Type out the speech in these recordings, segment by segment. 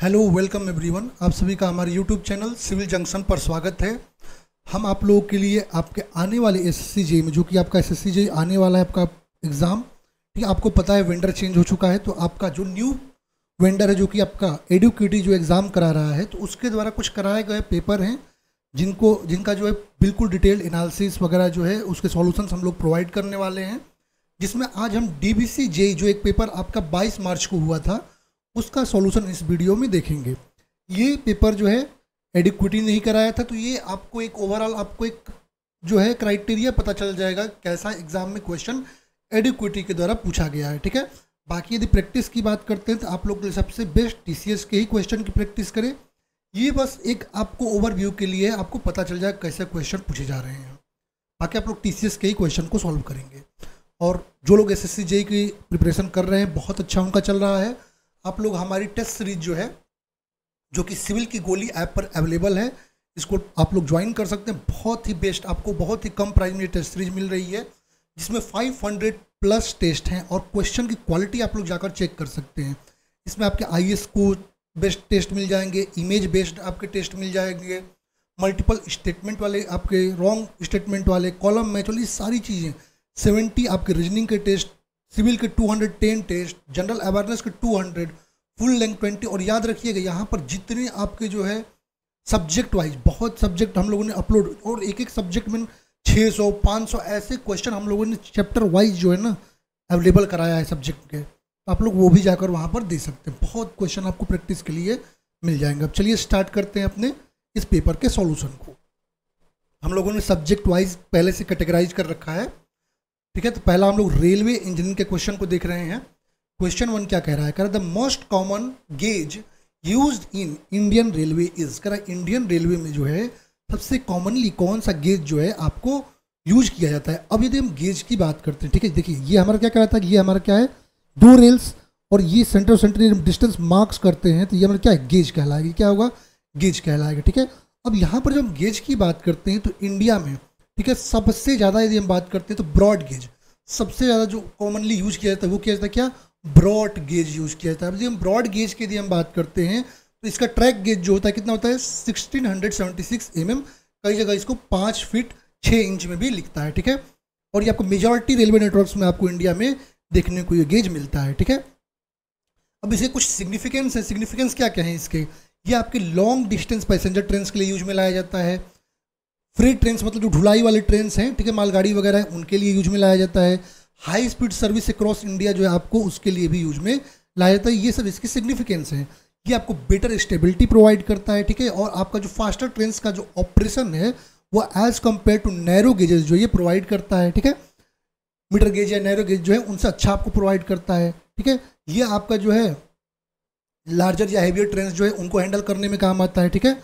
Hello welcome everyone, आप सभी का हमारे यूट्यूब चैनल सिविल जंक्शन पर स्वागत है। हम आप लोगों के लिए आपके आने वाले एसएससी जेईई में, जो कि आपका एसएससी जेईई आने वाला है आपका एग्ज़ाम, ठीक है। आपको पता है वेंडर चेंज हो चुका है, तो आपका जो न्यू वेंडर है जो कि आपका एडुकेटी जो एग्ज़ाम करा रहा है, तो उसके द्वारा कुछ कराए गए पेपर हैं जिनका जो है बिल्कुल डिटेल एनालिसिस वगैरह जो है उसके सॉल्यूशंस हम लोग प्रोवाइड करने वाले हैं। जिसमें आज हम डीबीसी जेईई जो एक पेपर आपका 22 मार्च को हुआ था उसका सॉल्यूशन इस वीडियो में देखेंगे। ये पेपर जो है एडिक्विटी नहीं कराया था, तो ये आपको एक ओवरऑल आपको एक जो है क्राइटेरिया पता चल जाएगा कैसा एग्जाम में क्वेश्चन एडिक्विटी के द्वारा पूछा गया है, ठीक है। बाकी यदि प्रैक्टिस की बात करते हैं तो आप लोग के लिए सबसे बेस्ट टीसीएस के ही क्वेश्चन की प्रैक्टिस करें। ये बस एक आपको ओवरव्यू के लिए आपको पता चल जाए कैसे क्वेश्चन पूछे जा रहे हैं। बाकी आप लोग टीसीएस के ही क्वेश्चन को सॉल्व करेंगे। और जो लोग एसएससी जेईई की प्रिपरेशन कर रहे हैं, बहुत अच्छा उनका चल रहा है। आप लोग हमारी टेस्ट सीरीज जो है, जो कि सिविल की गोली ऐप पर अवेलेबल है, इसको आप लोग ज्वाइन कर सकते हैं। बहुत ही बेस्ट, आपको बहुत ही कम प्राइस में ये टेस्ट सीरीज मिल रही है, जिसमें 500 प्लस टेस्ट हैं और क्वेश्चन की क्वालिटी आप लोग जाकर चेक कर सकते हैं। इसमें आपके आईएएस को बेस्ट टेस्ट मिल जाएंगे, इमेज बेस्ड आपके टेस्ट मिल जाएंगे, मल्टीपल स्टेटमेंट वाले, आपके रॉन्ग स्टेटमेंट वाले, कॉलम मैच वाली सारी चीज़ें, 70 आपके रीजनिंग के टेस्ट, सिविल के 210 टेस्ट, जनरल अवेयरनेस के 200, फुल लेंथ 20। और याद रखिएगा यहाँ पर जितने आपके जो है सब्जेक्ट वाइज बहुत सब्जेक्ट हम लोगों ने अपलोड, और एक एक सब्जेक्ट में 600 500 ऐसे क्वेश्चन हम लोगों ने चैप्टर वाइज जो है ना अवेलेबल कराया है सब्जेक्ट के। तो आप लोग वो भी जाकर वहाँ पर दे सकते हैं। बहुत क्वेश्चन आपको प्रैक्टिस के लिए मिल जाएंगे। अब चलिए स्टार्ट करते हैं अपने इस पेपर के सॉल्यूशन को। हम लोगों ने सब्जेक्ट वाइज पहले से कैटेगराइज कर रखा है, ठीक है। तो पहला हम लोग रेलवे इंजीनियरिंग के क्वेश्चन को देख रहे हैं। क्वेश्चन 1 क्या कह रहा है? कह रहा है the most common gauge used in Indian railway is. कह रहा है इंडियन रेलवे में जो है सबसे कॉमनली कौन सा गेज जो है आपको यूज किया जाता है। अब यदि हम गेज की बात करते हैं, ठीक है, देखिए ये हमारा क्या कह रहा था, ये हमारा क्या है, 2 रेल्स और ये सेंटर सेंटर डिस्टेंस मार्क्स करते हैं, तो ये हमारा क्या है, गेज कहलाएगा। क्या होगा? गेज कहलाएगा, ठीक है। अब यहाँ पर जब हम गेज की बात करते हैं तो इंडिया में, ठीक है, सबसे ज़्यादा यदि हम बात करते हैं तो ब्रॉड गेज सबसे ज़्यादा जो कॉमनली यूज किया जाता है वो किया जाता है क्या, ब्रॉड गेज यूज किया जाता है। यदि हम ब्रॉड गेज की यदि हम बात करते हैं तो इसका ट्रैक गेज जो होता है कितना होता है, 1676 mm। कई जगह इसको 5 फीट 6 इंच में भी लिखता है, ठीक है। और ये आपको मेजॉरिटी रेलवे नेटवर्क्स में आपको इंडिया में देखने को ये गेज मिलता है, ठीक है। अब इसके कुछ सिग्निफिकेंस है। सिग्निफिकेंस क्या क्या है इसके? ये आपके लॉन्ग डिस्टेंस पैसेंजर ट्रेन के लिए यूज में लाया जाता है। फ्रेट ट्रेन मतलब जो ढुलाई वाले ट्रेन हैं, ठीक है, मालगाड़ी वगैरह है, उनके लिए यूज में लाया जाता है। High speed service across India जो है आपको उसके लिए भी यूज में लाया जाता है। ये सब इसकी सिग्निफिकेंस है। ये आपको बेटर स्टेबिलिटी प्रोवाइड करता है, ठीक है। और आपका जो फास्टर ट्रेन का जो ऑपरेशन है वो as compare to narrow gauges जो ये प्रोवाइड करता है, ठीक है। मीटर गेज या नैरो गेज जो है उनसे अच्छा आपको प्रोवाइड करता है, ठीक है। ये आपका जो है लार्जर या हेवियर ट्रेन जो है उनको हैंडल करने में काम आता है, ठीक है।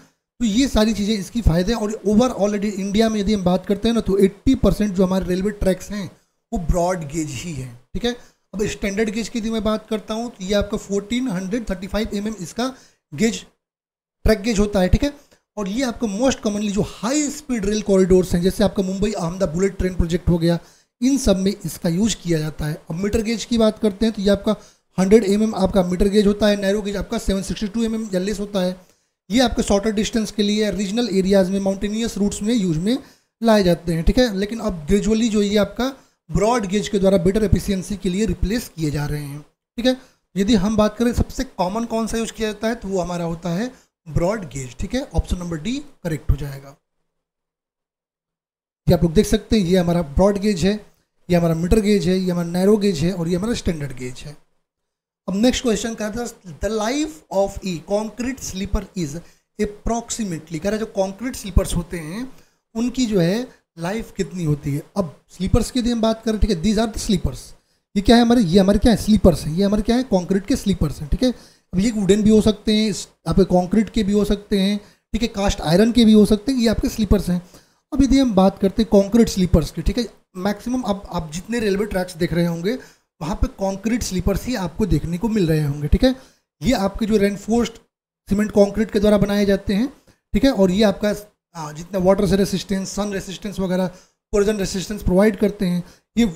तो ये सारी चीज़ें इसकी फ़ायदे। और ओवरऑल इंडिया में यदि हम बात करते हैं ना तो 80% जो हमारे रेलवे ट्रैक्स हैं वो ब्रॉड गेज ही है, ठीक है। अब स्टैंडर्ड गेज की यदि मैं बात करता हूँ तो ये आपका 1435 mm इसका गेज ट्रैक गेज होता है, ठीक है। और ये आपका मोस्ट कॉमनली जो हाई स्पीड रेल कॉरिडोर्स हैं, जैसे आपका Mumbai Ahmedabad bullet train project हो गया, इन सब में इसका यूज किया जाता है। अब मीटर गेज की बात करते हैं तो ये आपका 100 mm आपका मीटर गेज होता है। नैरो गेज आपका 762 mm या लेस होता है। ये आपके शॉर्टर डिस्टेंस के लिए रीजनल एरियाज में, माउंटेनियस रूट्स में यूज में लाए जाते हैं, ठीक है। लेकिन अब ग्रेजुअली जो ये आपका ब्रॉड गेज के द्वारा बेटर एफिशिएंसी के लिए रिप्लेस किए जा रहे हैं, ठीक है। यदि हम बात करें सबसे कॉमन कौन सा यूज किया जाता है तो वो हमारा होता है ब्रॉड गेज, ठीक है। ऑप्शन नंबर डी करेक्ट हो जाएगा। ये आप लोग देख सकते हैं, ये हमारा ब्रॉड गेज है, ये हमारा मीटर गेज है, ये हमारा नैरो गेज है और ये हमारा स्टैंडर्ड गेज है। अब नेक्स्ट क्वेश्चन कह रहा है the life of E concrete sleeper is approximately. कह रहा है जो कॉन्क्रीट स्लीपर्स होते हैं उनकी जो है लाइफ कितनी होती है। अब स्लीपर्स की यदि हम बात करें, ठीक है, दीज आर द स्लीपर्स। ये क्या है हमारे, ये हमारे क्या है, स्लीपर्स हैं। ये हमारे क्या है, कॉन्क्रीट के स्लीपर्स हैं, ठीक है। अब ये वुडन भी हो सकते हैं, आपके कॉन्क्रीट के भी हो सकते हैं, ठीक है, कास्ट आयरन के भी हो सकते हैं, ये आपके स्लीपर्स हैं। अब यदि हम बात करते हैं कॉन्क्रीट स्लीपर्स की, ठीक है, मैक्सिमम अब आप जितने रेलवे ट्रैक्स देख रहे होंगे वहाँ पे कॉन्क्रीट स्लीपर्स ही आपको देखने को मिल रहे होंगे, ठीक है। ये आपके जो रेनफोर्स्ड सीमेंट कॉन्क्रीट के द्वारा बनाए जाते हैं, ठीक है। और ये आपका जितना वाटर से रेसिस्टेंस, सन रेसिस्टेंस वगैरह, कोरोजन रेसिस्टेंस प्रोवाइड करते हैं। ये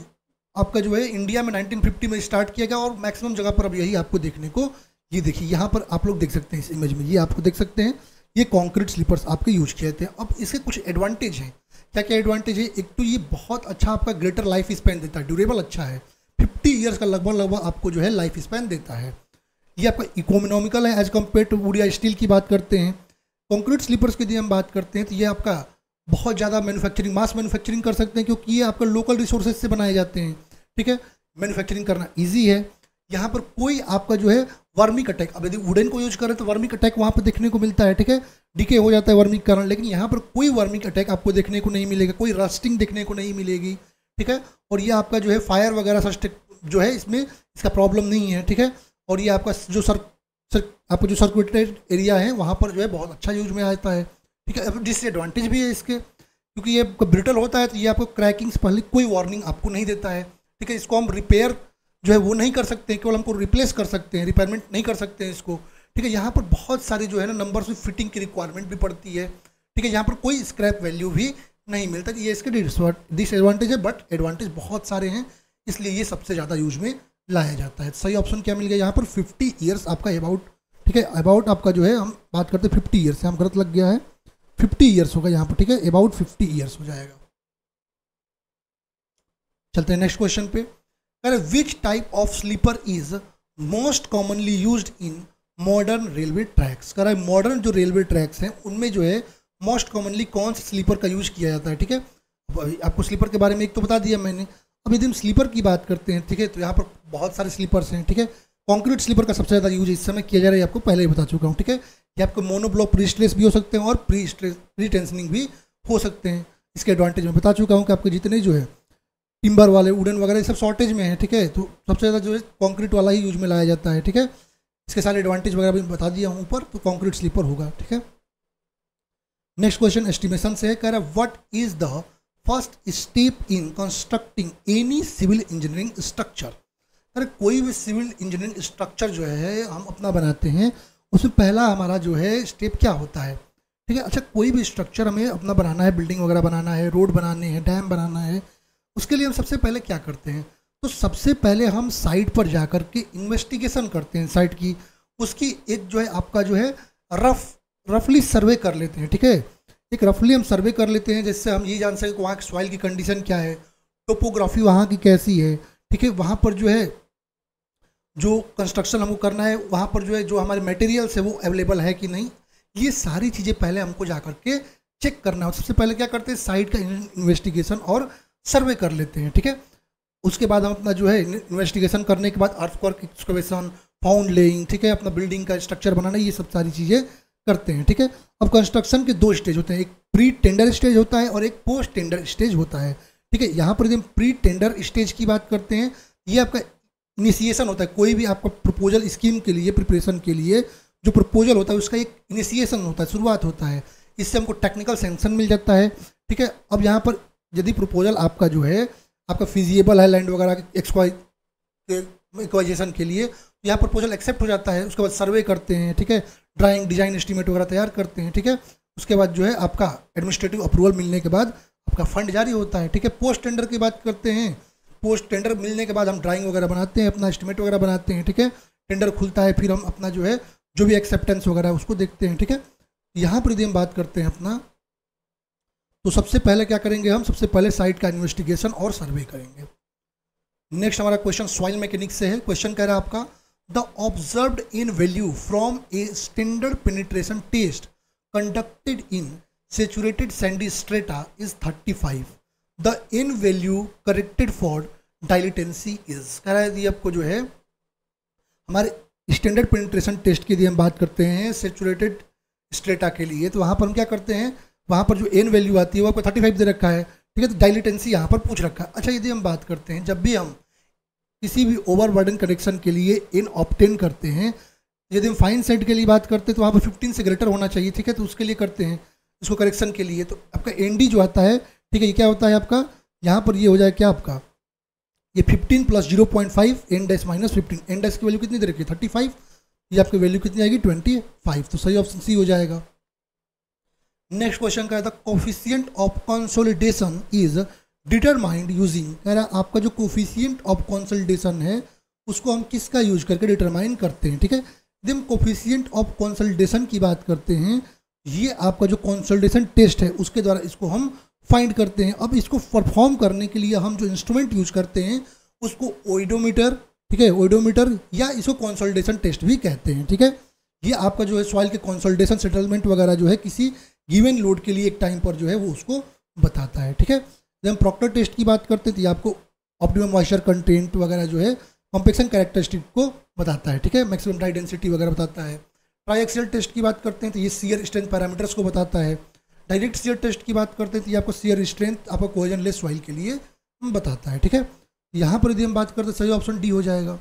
आपका जो है इंडिया में 1950 में स्टार्ट किया गया और मैक्सिमम जगह पर अब यही आपको देखने को ये देखिए यहाँ पर आप लोग देख सकते हैं इस इमेज में, ये आपको देख सकते हैं ये कंक्रीट स्लीपर्स आपके यूज किए जाते हैं। अब इसके कुछ एडवांटेज हैं। क्या क्या एडवांटेज है? एक तो ये बहुत अच्छा आपका ग्रेटर लाइफ स्पैन देता है, ड्यूरेबल अच्छा है, 50 ईयर्स का लगभग आपको जो है लाइफ स्पैन देता है। ये आपका इकोनॉमिकल है एज कम्पेयर टू वुड या स्टील की बात करते हैं। कंक्रीट स्लीपर्स की यदि हम बात करते हैं तो ये आपका बहुत ज़्यादा मैन्युफैक्चरिंग, मास मैन्युफैक्चरिंग कर सकते हैं क्योंकि ये आपका लोकल रिसोर्सेज से बनाए जाते हैं, ठीक है। मैन्युफैक्चरिंग करना ईजी है। यहाँ पर कोई आपका जो है वर्मिक अटैक, अब यदि वुडन को यूज करें तो वर्मिक अटैक वहाँ पर देखने को मिलता है, ठीक है, डिके हो जाता है वर्मिक के कारण, लेकिन यहाँ पर कोई वर्मिक अटैक आपको देखने को नहीं मिलेगा, कोई रस्टिंग देखने को नहीं मिलेगी, ठीक है। और ये आपका जो है फायर वगैरह जो है इसमें इसका प्रॉब्लम नहीं है, ठीक है। और ये आपका जो आपको जो सर्कुलेटेड एरिया है वहाँ पर जो है बहुत अच्छा यूज में आता है, ठीक है। अब डिसएडवांटेज भी है इसके, क्योंकि ये ब्रिटल होता है तो ये आपको क्रैकिंग से पहले कोई वार्निंग आपको नहीं देता है, ठीक है। इसको हम रिपेयर जो है वो नहीं कर सकते हैं, केवल हमको रिप्लेस कर सकते हैं, रिपेयरमेंट नहीं कर सकते हैं इसको, ठीक है। यहाँ पर बहुत सारी जो है ना नंबर्स में फिटिंग की रिक्वायरमेंट भी पड़ती है, ठीक है। यहाँ पर कोई स्क्रैप वैल्यू भी नहीं मिलता, ये इसके डिसएडवांटेज है, बट एडवांटेज बहुत सारे हैं, इसलिए ये सबसे ज़्यादा यूज में लाया जाता है। सही ऑप्शन क्या मिल गया यहाँ पर? 50 ईयर्स आपका अबाउट, ठीक है। अबाउट आपका जो है हम बात करते हैं 50 ईयर्स से, हम गलत लग गया है, 50 ईयर्स होगा यहाँ पर, ठीक है। अबाउट 50 ईयर्स हो जाएगा। चलते हैं नेक्स्ट क्वेश्चन पे। Which type of sleeper is most commonly used in modern railway tracks? कह रहा है मॉडर्न जो रेलवे ट्रैक्स हैं उनमें जो है मोस्ट कॉमनली कौन सा स्लीपर का यूज किया जाता है, ठीक है। आपको स्लीपर के बारे में एक तो बता दिया मैंने। अब यदि हम स्लीपर की बात करते हैं, ठीक है, तो यहाँ पर बहुत सारे स्लीपर्स हैं, ठीक है। कंक्रीट स्लीपर का सबसे ज़्यादा यूज इस समय किया जा रहा है, आपको पहले ही बता चुका हूँ, ठीक है। ये आपको मोनोब्लॉक प्री स्ट्रेस भी हो सकते हैं और प्री टेंशनिंग भी हो सकते हैं। इसके एडवांटेज मैं बता चुका हूँ कि आपके जितने जो है टिम्बर वाले, वुडन वगैरह सब शॉर्टेज में है, ठीक है। तो सबसे ज़्यादा जो है कंक्रीट वाला ही यूज में लाया जाता है, ठीक है। इसके सारे एडवांटेज वगैरह भी बता दिया हूँ ऊपर, तो कंक्रीट स्लीपर होगा, ठीक है। नेक्स्ट क्वेश्चन एस्टिमेशन से है, कह रहा है what is the first step in constructing any civil engineering structure? अरे कोई भी सिविल इंजीनियरिंग स्ट्रक्चर जो है हम अपना बनाते हैं उसमें पहला हमारा जो है स्टेप क्या होता है, ठीक है। अच्छा, कोई भी स्ट्रक्चर हमें अपना बनाना है, बिल्डिंग वगैरह बनाना है, रोड बनाने हैं, डैम बनाना है, उसके लिए हम सबसे पहले क्या करते हैं? तो सबसे पहले हम साइट पर जा कर के इन्वेस्टिगेशन करते हैं साइट की, उसकी एक जो है आपका जो है रफली सर्वे कर लेते हैं, ठीक है। एक रफली हम सर्वे कर लेते हैं जिससे हम ये जान सकें कि वहाँ की सॉइल की कंडीशन क्या है, टोपोग्राफी वहाँ की कैसी है, ठीक है। वहाँ पर जो है जो कंस्ट्रक्शन हमको करना है वहाँ पर जो है जो हमारे मटेरियल्स है वो अवेलेबल है कि नहीं, ये सारी चीज़ें पहले हमको जा करके चेक करना है। सबसे पहले क्या करते हैं, साइट का इन्वेस्टिगेशन और सर्वे कर लेते हैं, ठीक है। उसके बाद हम अपना जो है इन्वेस्टिगेशन करने के बाद अर्थवर्क एक्सकवेशन, फाउंड लेइंग, ठीक है, अपना बिल्डिंग का स्ट्रक्चर बनाना, ये सब सारी चीज़ें करते हैं, ठीक है। अब कंस्ट्रक्शन के दो स्टेज होते हैं, एक प्री टेंडर स्टेज होता है और एक पोस्ट टेंडर स्टेज होता है, ठीक है। यहाँ पर यदि हम प्री टेंडर स्टेज की बात करते हैं, ये आपका इनिशिएशन होता है। कोई भी आपका प्रपोजल स्कीम के लिए प्रिपरेशन के लिए जो प्रपोजल होता है उसका एक इनिशिएशन होता है, शुरुआत होता है, इससे हमको टेक्निकल सैंक्शन मिल जाता है, ठीक है। अब यहाँ पर यदि प्रपोजल आपका जो है आपका फिजिएबल है लैंड वगैरह एक्वाइजेशन के लिए, यहाँ प्रपोजल एक्सेप्ट हो जाता है। उसके बाद सर्वे करते हैं, ठीक है, ड्राइंग डिजाइन एस्टीमेट वगैरह तैयार करते हैं, ठीक है। उसके बाद जो है आपका एडमिनिस्ट्रेटिव अप्रूवल मिलने के बाद आपका फंड जारी होता है, ठीक है। पोस्ट टेंडर की बात करते हैं, पोस्ट टेंडर मिलने के बाद हम ड्राइंग वगैरह बनाते हैं, अपना एस्टीमेट वगैरह बनाते हैं, ठीक है। टेंडर खुलता है, फिर हम अपना जो है जो भी एक्सेप्टेंस वगैरह है उसको देखते हैं, ठीक है। यहाँ पर यदि हम बात करते हैं अपना, तो सबसे पहले क्या करेंगे हम, सबसे पहले साइट का इन्वेस्टिगेशन और सर्वे करेंगे। नेक्स्ट हमारा क्वेश्चन सॉइल मैकेनिक्स से है। क्वेश्चन कह रहा है आपका the observed N value from a standard penetration test conducted in saturated sandy strata is 35। The N value corrected for dilatancy is. कह रहा है यदि आपको जो है हमारे स्टैंडर्ड पेनिट्रेशन टेस्ट की यदि हम बात करते हैं सेचुरेटेड स्ट्रेटा के लिए, तो वहाँ पर हम क्या करते हैं, वहाँ पर जो एन वैल्यू आती है वो आपको 35 दे रखा है, ठीक है। तो डाइलिटेंसी यहाँ पर पूछ रखा है। अच्छा, यदि हम बात करते हैं जब भी हम किसी भी ओवरबर्डन कनेक्शन के लिए एन ऑब्टेन करते हैं, यदि हम फाइन सेट के लिए बात करते हैं तो वहाँ पर 15 से ग्रेटर होना चाहिए, ठीक है। तो उसके लिए करते हैं इसको करेक्शन के लिए, तो आपका एन डी जो आता है, ठीक है, ये क्या होता है आपका, यहाँ पर ये हो जाए क्या आपका, ये 15 + 0.5 एन डैश -15, एन डैश की वैल्यू कितनी दे रखी है 35, ये आपकी वैल्यू कितनी आएगी 25। तो सही ऑप्शन सी हो जाएगा। नेक्स्ट क्वेश्चन का है the coefficient of consolidation is determined using. कह रहा है आपका जो कोफिशिएंट ऑफ कंसोलिडेशन है उसको हम किसका यूज करके डिटरमाइन करते हैं, ठीक है। यदि हम कोफिशिएंट ऑफ कंसोलिडेशन की बात करते हैं, ये आपका जो कंसोलिडेशन टेस्ट है उसके द्वारा इसको हम फाइंड करते हैं। अब इसको परफॉर्म करने के लिए हम जो इंस्ट्रूमेंट यूज करते हैं उसको ओइडोमीटर, ठीक है, ओइडोमीटर या इसको कंसोलिडेशन टेस्ट भी कहते हैं, ठीक है। ये आपका जो है सॉइल के कंसोलिडेशन सेटलमेंट वगैरह जो है किसी गिवन लोड के लिए एक टाइम पर जो है वो उसको बताता है, ठीक है। जब हम प्रॉक्टर टेस्ट की बात करते हैं तो ये आपको ऑप्टिमम मॉइस्चर कंटेंट वगैरह जो है कॉम्पेक्शन कैरेक्टरिस्टिक को बताता है, ठीक है, मैक्सिमम ड्राई डेंसिटी वगैरह बताता है। ट्राईएक्सियल टेस्ट की बात करते हैं तो ये शियर स्ट्रेंथ पैरामीटर्स को बताता है। डायरेक्ट शियर टेस्ट की बात करते हैं तो ये आपको शियर स्ट्रेंथ आपको कोहेजनलेस सॉइल के लिए बताता है, ठीक है। यहाँ पर यदि हम बात करते हैं सही ऑप्शन डी हो जाएगा।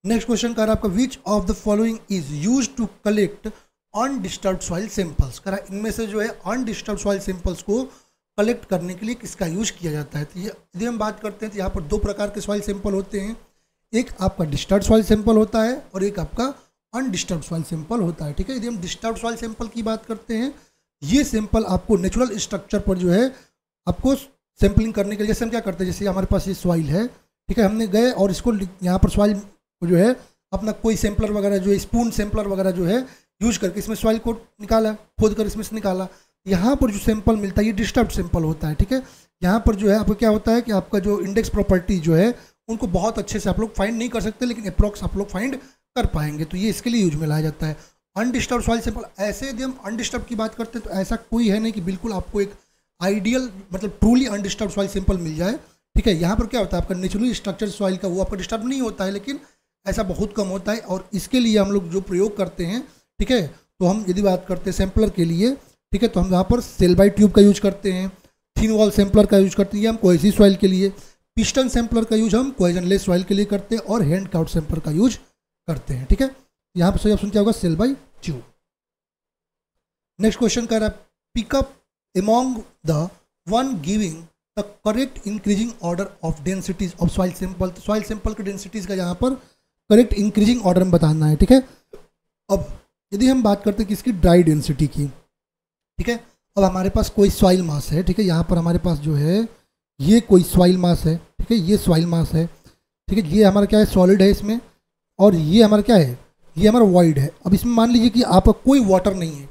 नेक्स्ट क्वेश्चन कह रहा है आपका which of the following is use to collect undisturbed soil samples. कह रहा है इनमें से जो है अनडिस्टर्ब्ड सॉइल सैंपल्स को कलेक्ट करने के लिए किसका यूज किया जाता है। तो ये यदि हम बात करते हैं तो यहाँ पर दो प्रकार के सॉइल सैंपल होते हैं, एक आपका डिस्टर्ब्ड सॉइल सैंपल होता है और एक आपका अनडिस्टर्ब्ड सॉइल सैंपल होता है, ठीक है। यदि हम डिस्टर्ब्ड सॉइल सैंपल की बात करते हैं, ये सैंपल आपको नेचुरल स्ट्रक्चर पर जो है आपको सैंपलिंग करने के लिए, जैसे हम क्या करते हैं, जैसे हमारे पास ये सॉइल है, ठीक है, हमने गए और इसको यहाँ पर सॉइल जो है अपना कोई सैंपलर वगैरह जो है स्पून सैंपलर वगैरह जो है यूज करके इसमें सॉइल को निकाला, खोद कर इसमें से निकाला। यहाँ पर जो सैंपल मिलता है ये डिस्टर्ब्ड सैंपल होता है, ठीक है। यहाँ पर जो है आपको क्या होता है कि आपका जो इंडेक्स प्रॉपर्टी जो है उनको बहुत अच्छे से आप लोग फाइंड नहीं कर सकते, लेकिन अप्रॉक्स आप लोग फाइंड कर पाएंगे, तो ये इसके लिए यूज में लाया जाता है। अनडिस्टर्ब सॉइल सैंपल, ऐसे यदि हम अनडिस्टर्ब की बात करते हैं तो ऐसा कोई है नहीं कि बिल्कुल आपको एक आइडियल मतलब ट्रूली अनडिस्टर्ब सॉइल सैंपल मिल जाए, ठीक है। यहाँ पर क्या होता है आपका नेचुरली स्ट्रक्चर सॉइल का वो आपका डिस्टर्ब नहीं होता है, लेकिन ऐसा बहुत कम होता है, और इसके लिए हम लोग जो प्रयोग करते हैं, ठीक है, तो हम यदि बात करते हैं सैंपलर के लिए, ठीक है, तो हम यहाँ पर सेल बाई ट्यूब का यूज करते हैं, थिन वॉल सैंपलर का यूज करते हैं हम कोहेसिव सॉइल के लिए, पिस्टन सैंपलर का यूज हम कोहेजनलेस सॉइल के लिए करते हैं, और हैंड काउट सैंपलर का यूज करते हैं, ठीक है। यहाँ पर सही ऑप्शन क्या होगा, Shelby tube. Next question कह रहा है pick up among the one giving the correct increasing order of densities of soil sample. तो सॉइल सैंपल के डेंसिटीज का यहाँ पर करेक्ट इंक्रीजिंग ऑर्डर में बताना है, ठीक है। अब यदि हम बात करते हैं किसकी, ड्राई डेंसिटी की, ठीक है। अब हमारे पास कोई सॉइल मास है, ठीक है, यहाँ पर हमारे पास जो है ये कोई सॉइल मास है, ठीक है, ये सॉइल मास है, ठीक है, ये हमारा क्या है, सॉलिड है इसमें, और ये हमारा क्या है, ये हमारा वॉइड है। अब इसमें मान लीजिए कि आपका कोई वाटर नहीं है,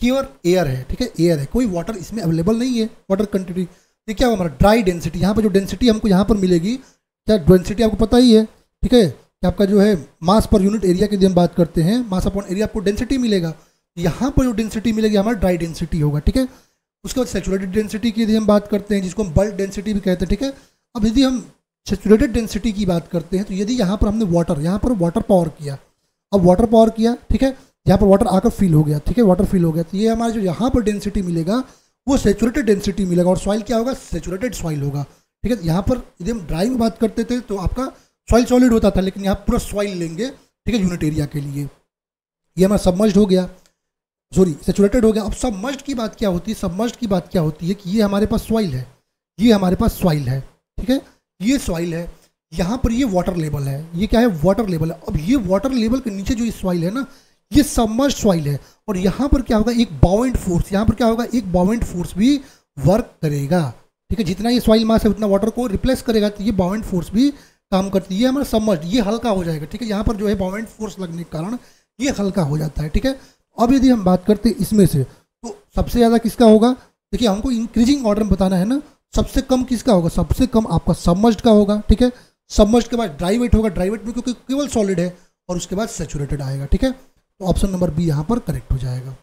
केवल एयर है, ठीक है, एयर है, कोई वाटर इसमें अवेलेबल नहीं है, वाटर क्वांटिटी। ये क्या होगा हमारा ड्राई डेंसिटी। यहाँ पर जो डेंसिटी हमको यहाँ पर मिलेगी, क्या डेंसिटी आपको पता ही है, ठीक है, कि आपका जो है मास पर यूनिट एरिया की हम बात करते हैं, मास अपॉन एरिया आपको डेंसिटी मिलेगा। यहाँ पर जो डेंसिटी मिलेगी हमारा ड्राई डेंसिटी होगा, ठीक है। उसके बाद सैचुरेटेड डेंसिटी की यदि हम बात करते हैं, जिसको हम बल्क डेंसिटी भी कहते हैं, ठीक है। अब यदि हम सैचुरेटेड डेंसिटी की बात करते हैं, तो यदि यहाँ पर हमने यहाँ पर वाटर पावर किया, अब वाटर पावर किया, ठीक है, यहाँ पर वाटर आकर फिल हो गया, ठीक है, वाटर फिल हो गया, तो ये हमारा जो यहाँ पर डेंसिटी मिलेगा वो सैचुरेटेड डेंसिटी मिलेगा, और सॉइल क्या होगा, सैचुरेटेड सॉइल होगा, ठीक है। यहाँ पर यदि हम ड्राई में बात करते थे तो आपका सॉइल सॉलिड होता था, लेकिन यहाँ पूरा सॉइल लेंगे, ठीक है, यूनिट एरिया के लिए। ये हमारा सबमर्ज्ड हो गया, सॉरी सैचुरेटेड हो गया। अब सबमर्ज्ड की बात क्या होती है, सबमर्ज्ड की बात क्या होती है कि ये हमारे पास सॉइल है, ये हमारे पास सॉइल है, ठीक है, ये सॉइल है, यहाँ पर ये वाटर लेवल है, ये क्या है, वाटर लेवल है। अब ये वाटर लेवल के नीचे जो ये सॉइल है ना, ये सबमर्ज्ड सॉइल है, और यहाँ पर क्या होगा, एक बाउंड फोर्स, यहाँ पर क्या होगा, एक बाउंड फोर्स भी वर्क करेगा, ठीक है। जितना ये सॉइल मास है उतना वाटर को रिप्लेस करेगा, तो ये बाउंड फोर्स भी काम करती है। ये हमारा सबमर्ज्ड, ये हल्का हो जाएगा, ठीक है, यहाँ पर जो है बाउंड फोर्स लगने के कारण ये हल्का हो जाता है, ठीक है। अब यदि हम बात करते हैं इसमें से, तो सबसे ज़्यादा किसका होगा, देखिए हमको इंक्रीजिंग ऑर्डर में बताना है ना, सबसे कम किसका होगा, सबसे कम आपका सबमर्ज्ड का होगा, ठीक है। सबमर्ज्ड के बाद ड्राई वेट होगा, ड्राई वेट में क्योंकि केवल सॉलिड है, और उसके बाद सैचुरेटेड आएगा, ठीक है। तो ऑप्शन नंबर बी यहाँ पर करेक्ट हो जाएगा।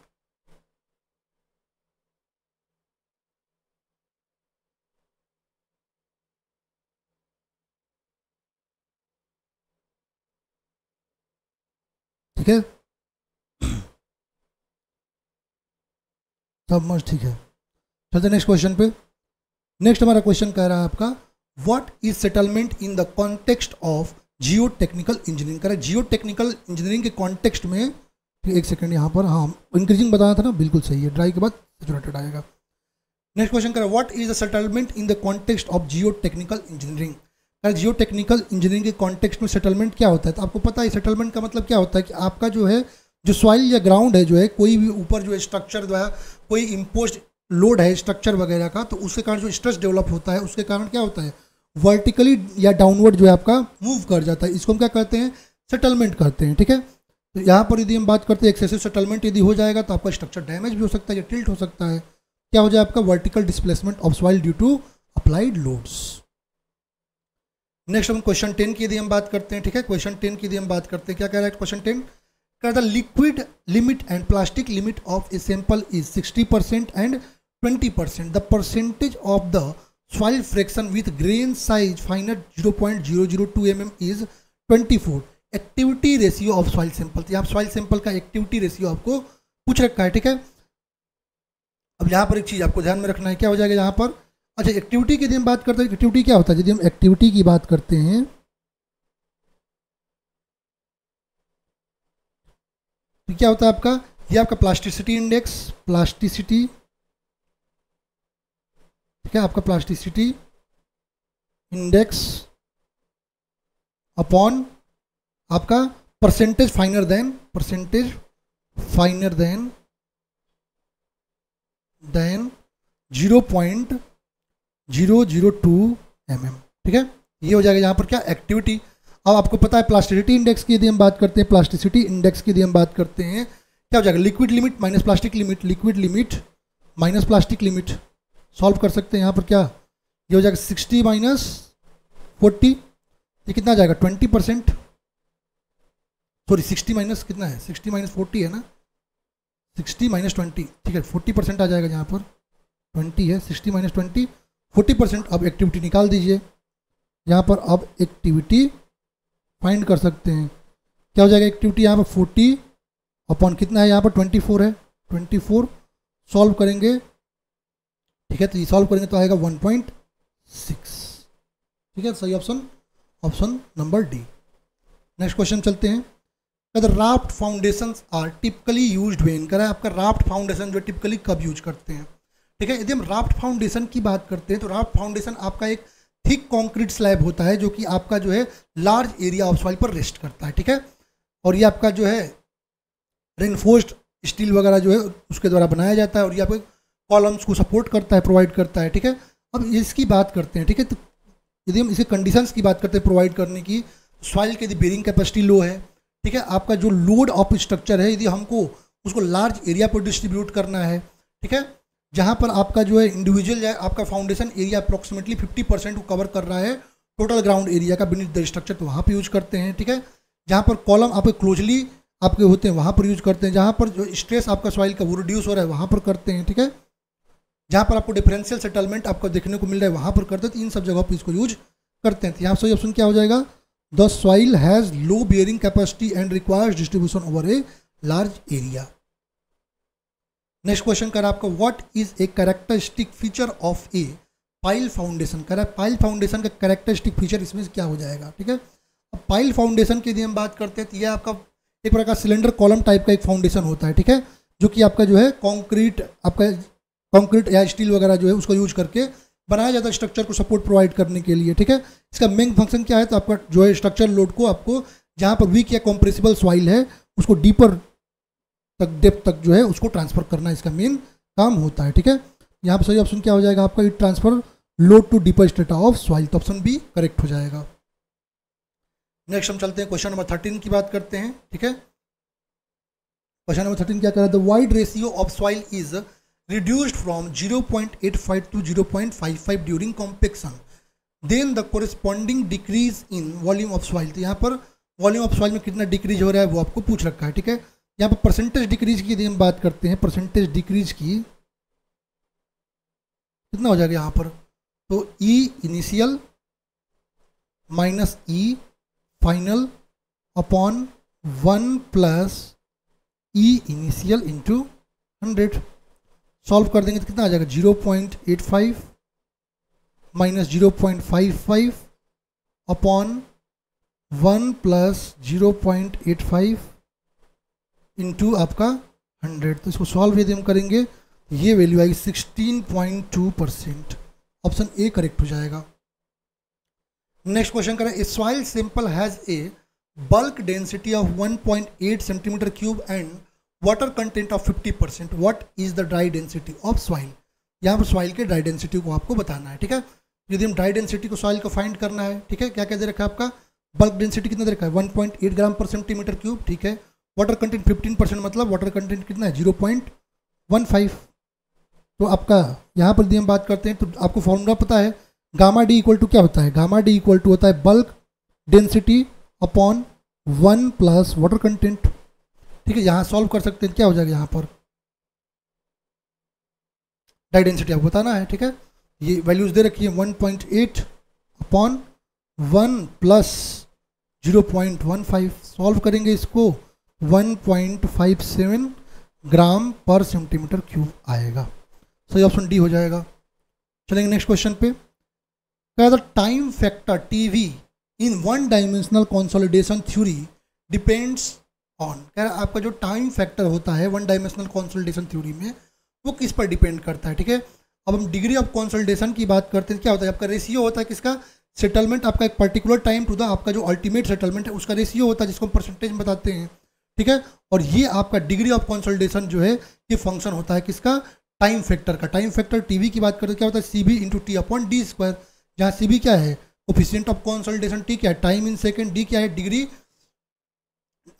ठीक है, सबमर्ज्ड, ठीक है। चलते नेक्स्ट क्वेश्चन पे। नेक्स्ट हमारा क्वेश्चन कह रहा है आपका what is settlement in the context of Jio technical engineering. कह रहा है जियो टेक्निकल इंजीनियरिंग के कॉन्टेक्स्ट में, एक सेकंड यहाँ पर, हाँ इंक्रीजिंग बताना था ना, बिल्कुल सही है, ड्राई के बाद सैचुरेटेड आएगा। नेक्स्ट क्वेश्चन कह रहा है what is the settlement in the context of Jio technical engineering. Jio technical engineering के कॉन्टेक्स्ट में सेटलमेंट क्या होता है, तो आपको पता है सेटलमेंट का मतलब क्या होता है कि आपका जो है जो सॉइल या ग्राउंड है, जो है कोई भी ऊपर जो है स्ट्रक्चर द्वारा कोई इम्पोज्ड लोड है स्ट्रक्चर वगैरह का, तो उसके कारण जो स्ट्रेस डेवलप होता है, उसके कारण क्या होता है, वर्टिकली या डाउनवर्ड जो है आपका मूव कर जाता है। इसको हम क्या कहते हैं, सेटलमेंट करते हैं, ठीक है। तो यहाँ पर यदि हम बात करते हैं एक्सेसिव सेटलमेंट यदि हो जाएगा तो आपका स्ट्रक्चर डैमेज भी हो सकता है या टिल्ट हो सकता है। क्या हो जाए आपका vertical displacement of soil due to applied loads. Next हम क्वेश्चन 10 की यदि हम बात करते हैं, ठीक है। क्वेश्चन 10 की यदि हम बात करते हैं, क्या कह रहा है question 10, the liquid limit and plastic limit of a sample is 60% and 20%। The percentage of the soil fraction with grain size फाइनर 0.002 mm is 24। Activity ratio of soil sample, यहाँ सॉइल सैंपल का एक्टिविटी रेशियो आपको पूछ रखा है, ठीक है। अब यहाँ पर एक चीज़ आपको ध्यान में रखना है, क्या हो जाएगा यहाँ पर, अच्छा एक्टिविटी की यदि हम बात करते हैं, एक्टिविटी क्या होता है, यदि हम एक्टिविटी की बात करते हैं तो क्या होता है आपका, ये आपका प्लास्टिसिटी इंडेक्स, प्लास्टिसिटी, ठीक है, आपका प्लास्टिसिटी इंडेक्स अपॉन आपका परसेंटेज फाइनर देन 0.002 mm, ठीक है। ये हो जाएगा यहाँ पर क्या एक्टिविटी। अब आपको पता है प्लास्टिसिटी इंडेक्स की यदि हम बात करते हैं, प्लास्टिसिटी इंडेक्स की यदि हम बात करते हैं, क्या हो जाएगा, liquid limit minus plastic limit, liquid limit minus plastic limit, solve कर सकते हैं यहाँ पर क्या, ये हो जाएगा 60 माइनस 40, ये कितना आ जाएगा 20%, सॉरी 60 माइनस कितना है, 60 माइनस 40 है ना, 60 माइनस 20, ठीक है 40% आ जाएगा, यहाँ पर 20 है, 60 माइनस 20 40%। अब एक्टिविटी निकाल दीजिए, यहाँ पर अब एक्टिविटी फाइंड कर सकते हैं, क्या हो जाएगा एक्टिविटी यहाँ पर 40 अपॉन कितना है यहाँ पर 24 है, 24 सॉल्व करेंगे, ठीक है, तो ये सॉल्व करेंगे तो आएगा 1.6, ठीक है, सही option, option number D. Next question चलते हैं, raft foundation are typically used when, कह रहा है आपका राफ्ट फाउंडेशन जो टिपिकली कब यूज करते हैं, ठीक है। यदि हम राफ्ट फाउंडेशन की बात करते हैं तो राफ्ट फाउंडेशन आपका एक थिक कंक्रीट स्लैब होता है जो कि आपका जो है लार्ज एरिया ऑफ सॉइल पर रेस्ट करता है, ठीक है, और ये आपका जो है रेनफोर्स्ड स्टील वगैरह जो है उसके द्वारा बनाया जाता है और ये आपको कॉलम्स को सपोर्ट करता है, प्रोवाइड करता है, ठीक है। अब इसकी बात करते हैं, ठीक है, तो यदि हम इसे कंडीशंस की बात करते हैं प्रोवाइड करने की, सॉइल की यदि बेरिंग कैपेसिटी लो है, ठीक है, आपका जो लोड ऑफ स्ट्रक्चर है यदि हमको उसको लार्ज एरिया पर डिस्ट्रीब्यूट करना है, ठीक है, जहाँ पर आपका जो है इंडिविजुअल है आपका फाउंडेशन एरिया अप्रॉक्सीमेटली 50% को कवर कर रहा है टोटल ग्राउंड एरिया का बीनीथ द स्ट्रक्चर, तो वहाँ पे यूज करते हैं, ठीक है। जहाँ पर कॉलम आपके क्लोजली आपके होते हैं वहाँ पर यूज करते हैं, जहाँ पर जो स्ट्रेस आपका सॉइल का वो रिड्यूस हो रहा है वहाँ पर करते हैं, ठीक है। जहाँ पर आपको डिफरेंशियल सेटलमेंट आपको देखने को मिल रहा है वहाँ पर करते हैं, तो इन सब जगहों पर इसको यूज करते हैं। तो यहाँ सही ऑप्शन क्या हो जाएगा, the soil has low bearing capacity and requires distribution over a large area. Next question कर आपका what is a characteristic feature of A pile foundation, कर पाइल फाउंडेशन का कैरेक्टरिस्टिक फीचर इसमें क्या हो जाएगा, ठीक है। अब पाइल फाउंडेशन की यदि हम बात करते हैं तो यह आपका एक प्रकार सिलेंडर कॉलम टाइप का एक फाउंडेशन होता है, ठीक है, जो कि आपका जो है कंक्रीट या स्टील वगैरह जो है उसको यूज करके बनाया जाता है स्ट्रक्चर को सपोर्ट प्रोवाइड करने के लिए, ठीक है। इसका मेन फंक्शन क्या है, तो आपका जो है स्ट्रक्चर लोड को आपको जहाँ पर वीक या कॉम्प्रेसिबल सॉइल है उसको डीपर तक डेप्थ तक जो है उसको ट्रांसफर करना इसका मेन काम होता है, ठीक है। यहाँ पर सही ऑप्शन क्या हो जाएगा आपका, it transfer load to deeper strata of soil, तो ऑप्शन बी करेक्ट हो जाएगा। नेक्स्ट हम चलते हैं क्वेश्चन नंबर 13 की बात करते हैं, ठीक है। क्वेश्चन नंबर 13 क्या कर रहा है, the void ratio of soil is reduced from 0.85 to 0.55 during compaction, then the corresponding decrease in volume of soil, तो यहाँ पर वॉल्यूम ऑफ सॉइल में कितना डिक्रीज हो रहा है वो आपको पूछ रखा है, ठीक है। यहाँ पर परसेंटेज डिक्रीज की यदि हम बात करते हैं, परसेंटेज डिक्रीज की कितना हो जाएगा यहाँ पर, तो E initial minus E final upon 1 plus E initial into 100, solve कर देंगे तो कितना आ जाएगा 0.85 माइनस 0.55 अपॉन 1 प्लस 0.85 इंटू आपका 100, तो इसको सॉल्व यदि हम करेंगे ये वैल्यू आएगी 16.2%, ऑप्शन ए करेक्ट हो जाएगा। नेक्स्ट क्वेश्चन करें, a soil sample has a bulk density of 1.8 centimetre cube and water content of 50%, what is the dry density of soil, यहाँ पर सॉइल के ड्राई डेंसिटी को आपको बताना है, ठीक है। यदि हम ड्राई डेंसिटी को सॉइल को फाइंड करना है, ठीक है, क्या कह दे रखा है आपका, बल्क डेंसिटी कितना दे रखा है 1.8 ग्राम पर सेंटीमीटर क्यूब, ठीक है। वाटर कंटेंट 15% मतलब वाटर कंटेंट कितना है 0.15। तो आपका यहाँ पर यदि हम बात करते हैं तो आपको फॉर्मूला पता है, गामा डी इक्वल टू क्या होता है, गामा डी इक्वल टू होता है bulk density upon 1 plus water content, ठीक है। यहाँ सॉल्व कर सकते हैं, क्या हो जाएगा यहाँ पर डाई डेंसिटी आपको बताना है, ठीक है। ये वैल्यूज दे रखी है 1.8 अपॉन 1 प्लस 0.15, सॉल्व करेंगे इसको 1.57 ग्राम पर सेंटीमीटर क्यूब आएगा। सही ऑप्शन डी हो जाएगा। चलेंगे नेक्स्ट क्वेश्चन पे। क्या the time factor TV in one dimensional consolidation theory depends on, कह रहा आपका जो टाइम फैक्टर होता है वन डायमेंशनल कंसोलिडेशन थ्योरी में वो किस पर डिपेंड करता है, ठीक है। अब हम डिग्री ऑफ कंसोलिडेशन की बात करते हैं, क्या होता है आपका रेशियो होता है किसका, सेटलमेंट, आपका एक पर्टिकुलर टाइम टू द आपका जो अल्टीमेट सेटलमेंट है उसका रेशियो होता है जिसको हम परसेंटेज में बताते हैं, ठीक है। और ये आपका डिग्री ऑफ कंसोलिडेशन जो है ये फंक्शन होता है किसका, टाइम फैक्टर का। टाइम फैक्टर टीवी की बात करते हैं क्या होता है C B into T upon D square, जहाँ सी बी क्या है कोफिशिएंट ऑफ कंसोलिडेशन, टी क्या है टाइम इन सेकेंड, डी क्या है डिग्री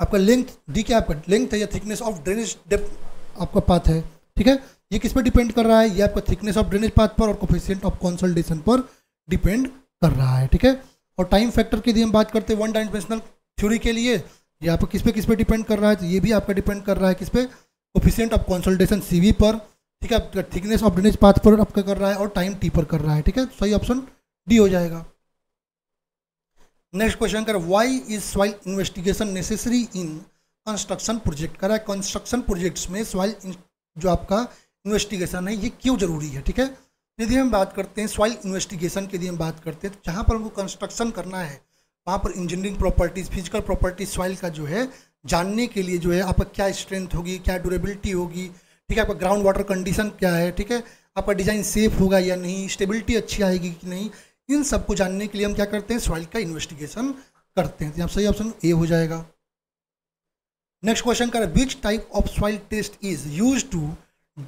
आपका लेंथ, डी क्या आपका लेंथ है या थिकनेस ऑफ ड्रेनेज डेप्थ आपका पाथ है, ठीक है। ये किस पर डिपेंड कर रहा है, ये आपका थिकनेस ऑफ ड्रेनेज पाथ पर और कोफिशिएंट ऑफ कंसोलिडेशन पर डिपेंड कर रहा है, ठीक है। और टाइम फैक्टर की यदि हम बात करते हैं वन डायमेंशनल थ्योरी के लिए, ये आपको किस पे डिपेंड कर रहा है, तो ये भी आपका डिपेंड कर रहा है किस पे, कोफिशिएंट ऑफ कंसोलिडेशन सीवी पर, ठीक है, आपका थिकनेस ऑफ ड्रेनेज पाथ पर आपका कर रहा है और टाइम टी पर कर रहा है, ठीक है। सही ऑप्शन डी हो जाएगा। नेक्स्ट क्वेश्चन कर why is soil investigation necessary in construction project, कर रहा है कंस्ट्रक्शन प्रोजेक्ट्स में सॉइल जो आपका इन्वेस्टिगेशन है ये क्यों जरूरी है, ठीक है। यदि हम बात करते हैं सॉइल इन्वेस्टिगेशन की, यदि हम बात करते हैं तो जहाँ पर हमको कंस्ट्रक्शन करना है वहाँ पर engineering properties physical properties soil का जो है जानने के लिए जो है आपका क्या स्ट्रेंथ होगी, क्या ड्यूरेबिलिटी होगी, ठीक है, आपका ग्राउंड वाटर कंडीशन क्या है, ठीक है, आपका डिज़ाइन सेफ होगा या नहीं, स्टेबिलिटी अच्छी आएगी कि नहीं, इन सब को जानने के लिए हम क्या करते हैं सॉइल का इन्वेस्टिगेशन करते हैं। तो यहाँ सही ऑप्शन ए हो जाएगा। नेक्स्ट क्वेश्चन कर which type of soil test is use to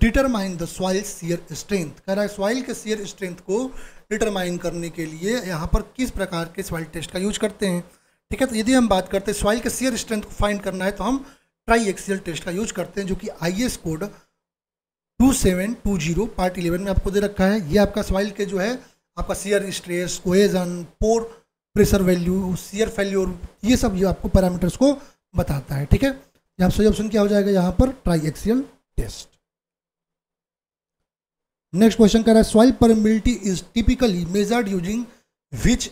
determine the soil shear strength, कह रहा है सॉइल के शियर स्ट्रेंथ को डिटरमाइन करने के लिए यहाँ पर किस प्रकार के सॉइल टेस्ट का यूज करते हैं, ठीक है। तो यदि हम बात करते हैं सॉइल के शियर स्ट्रेंथ को फाइंड करना है तो हम ट्राई एक्सियल टेस्ट का यूज करते हैं जो कि IS कोड 2720 पार्ट 11 में आपको दे रखा है। ये आपका सॉइल के जो है आपका shear stress, cohesion, pore pressure value, shear failure, ये सब ये आपको पैरामीटर्स को बताता है, ठीक है। यहाँ सही ऑप्शन क्या हो जाएगा यहाँ पर triaxial test. Next question कह रहा है soil permeability is typically measured using which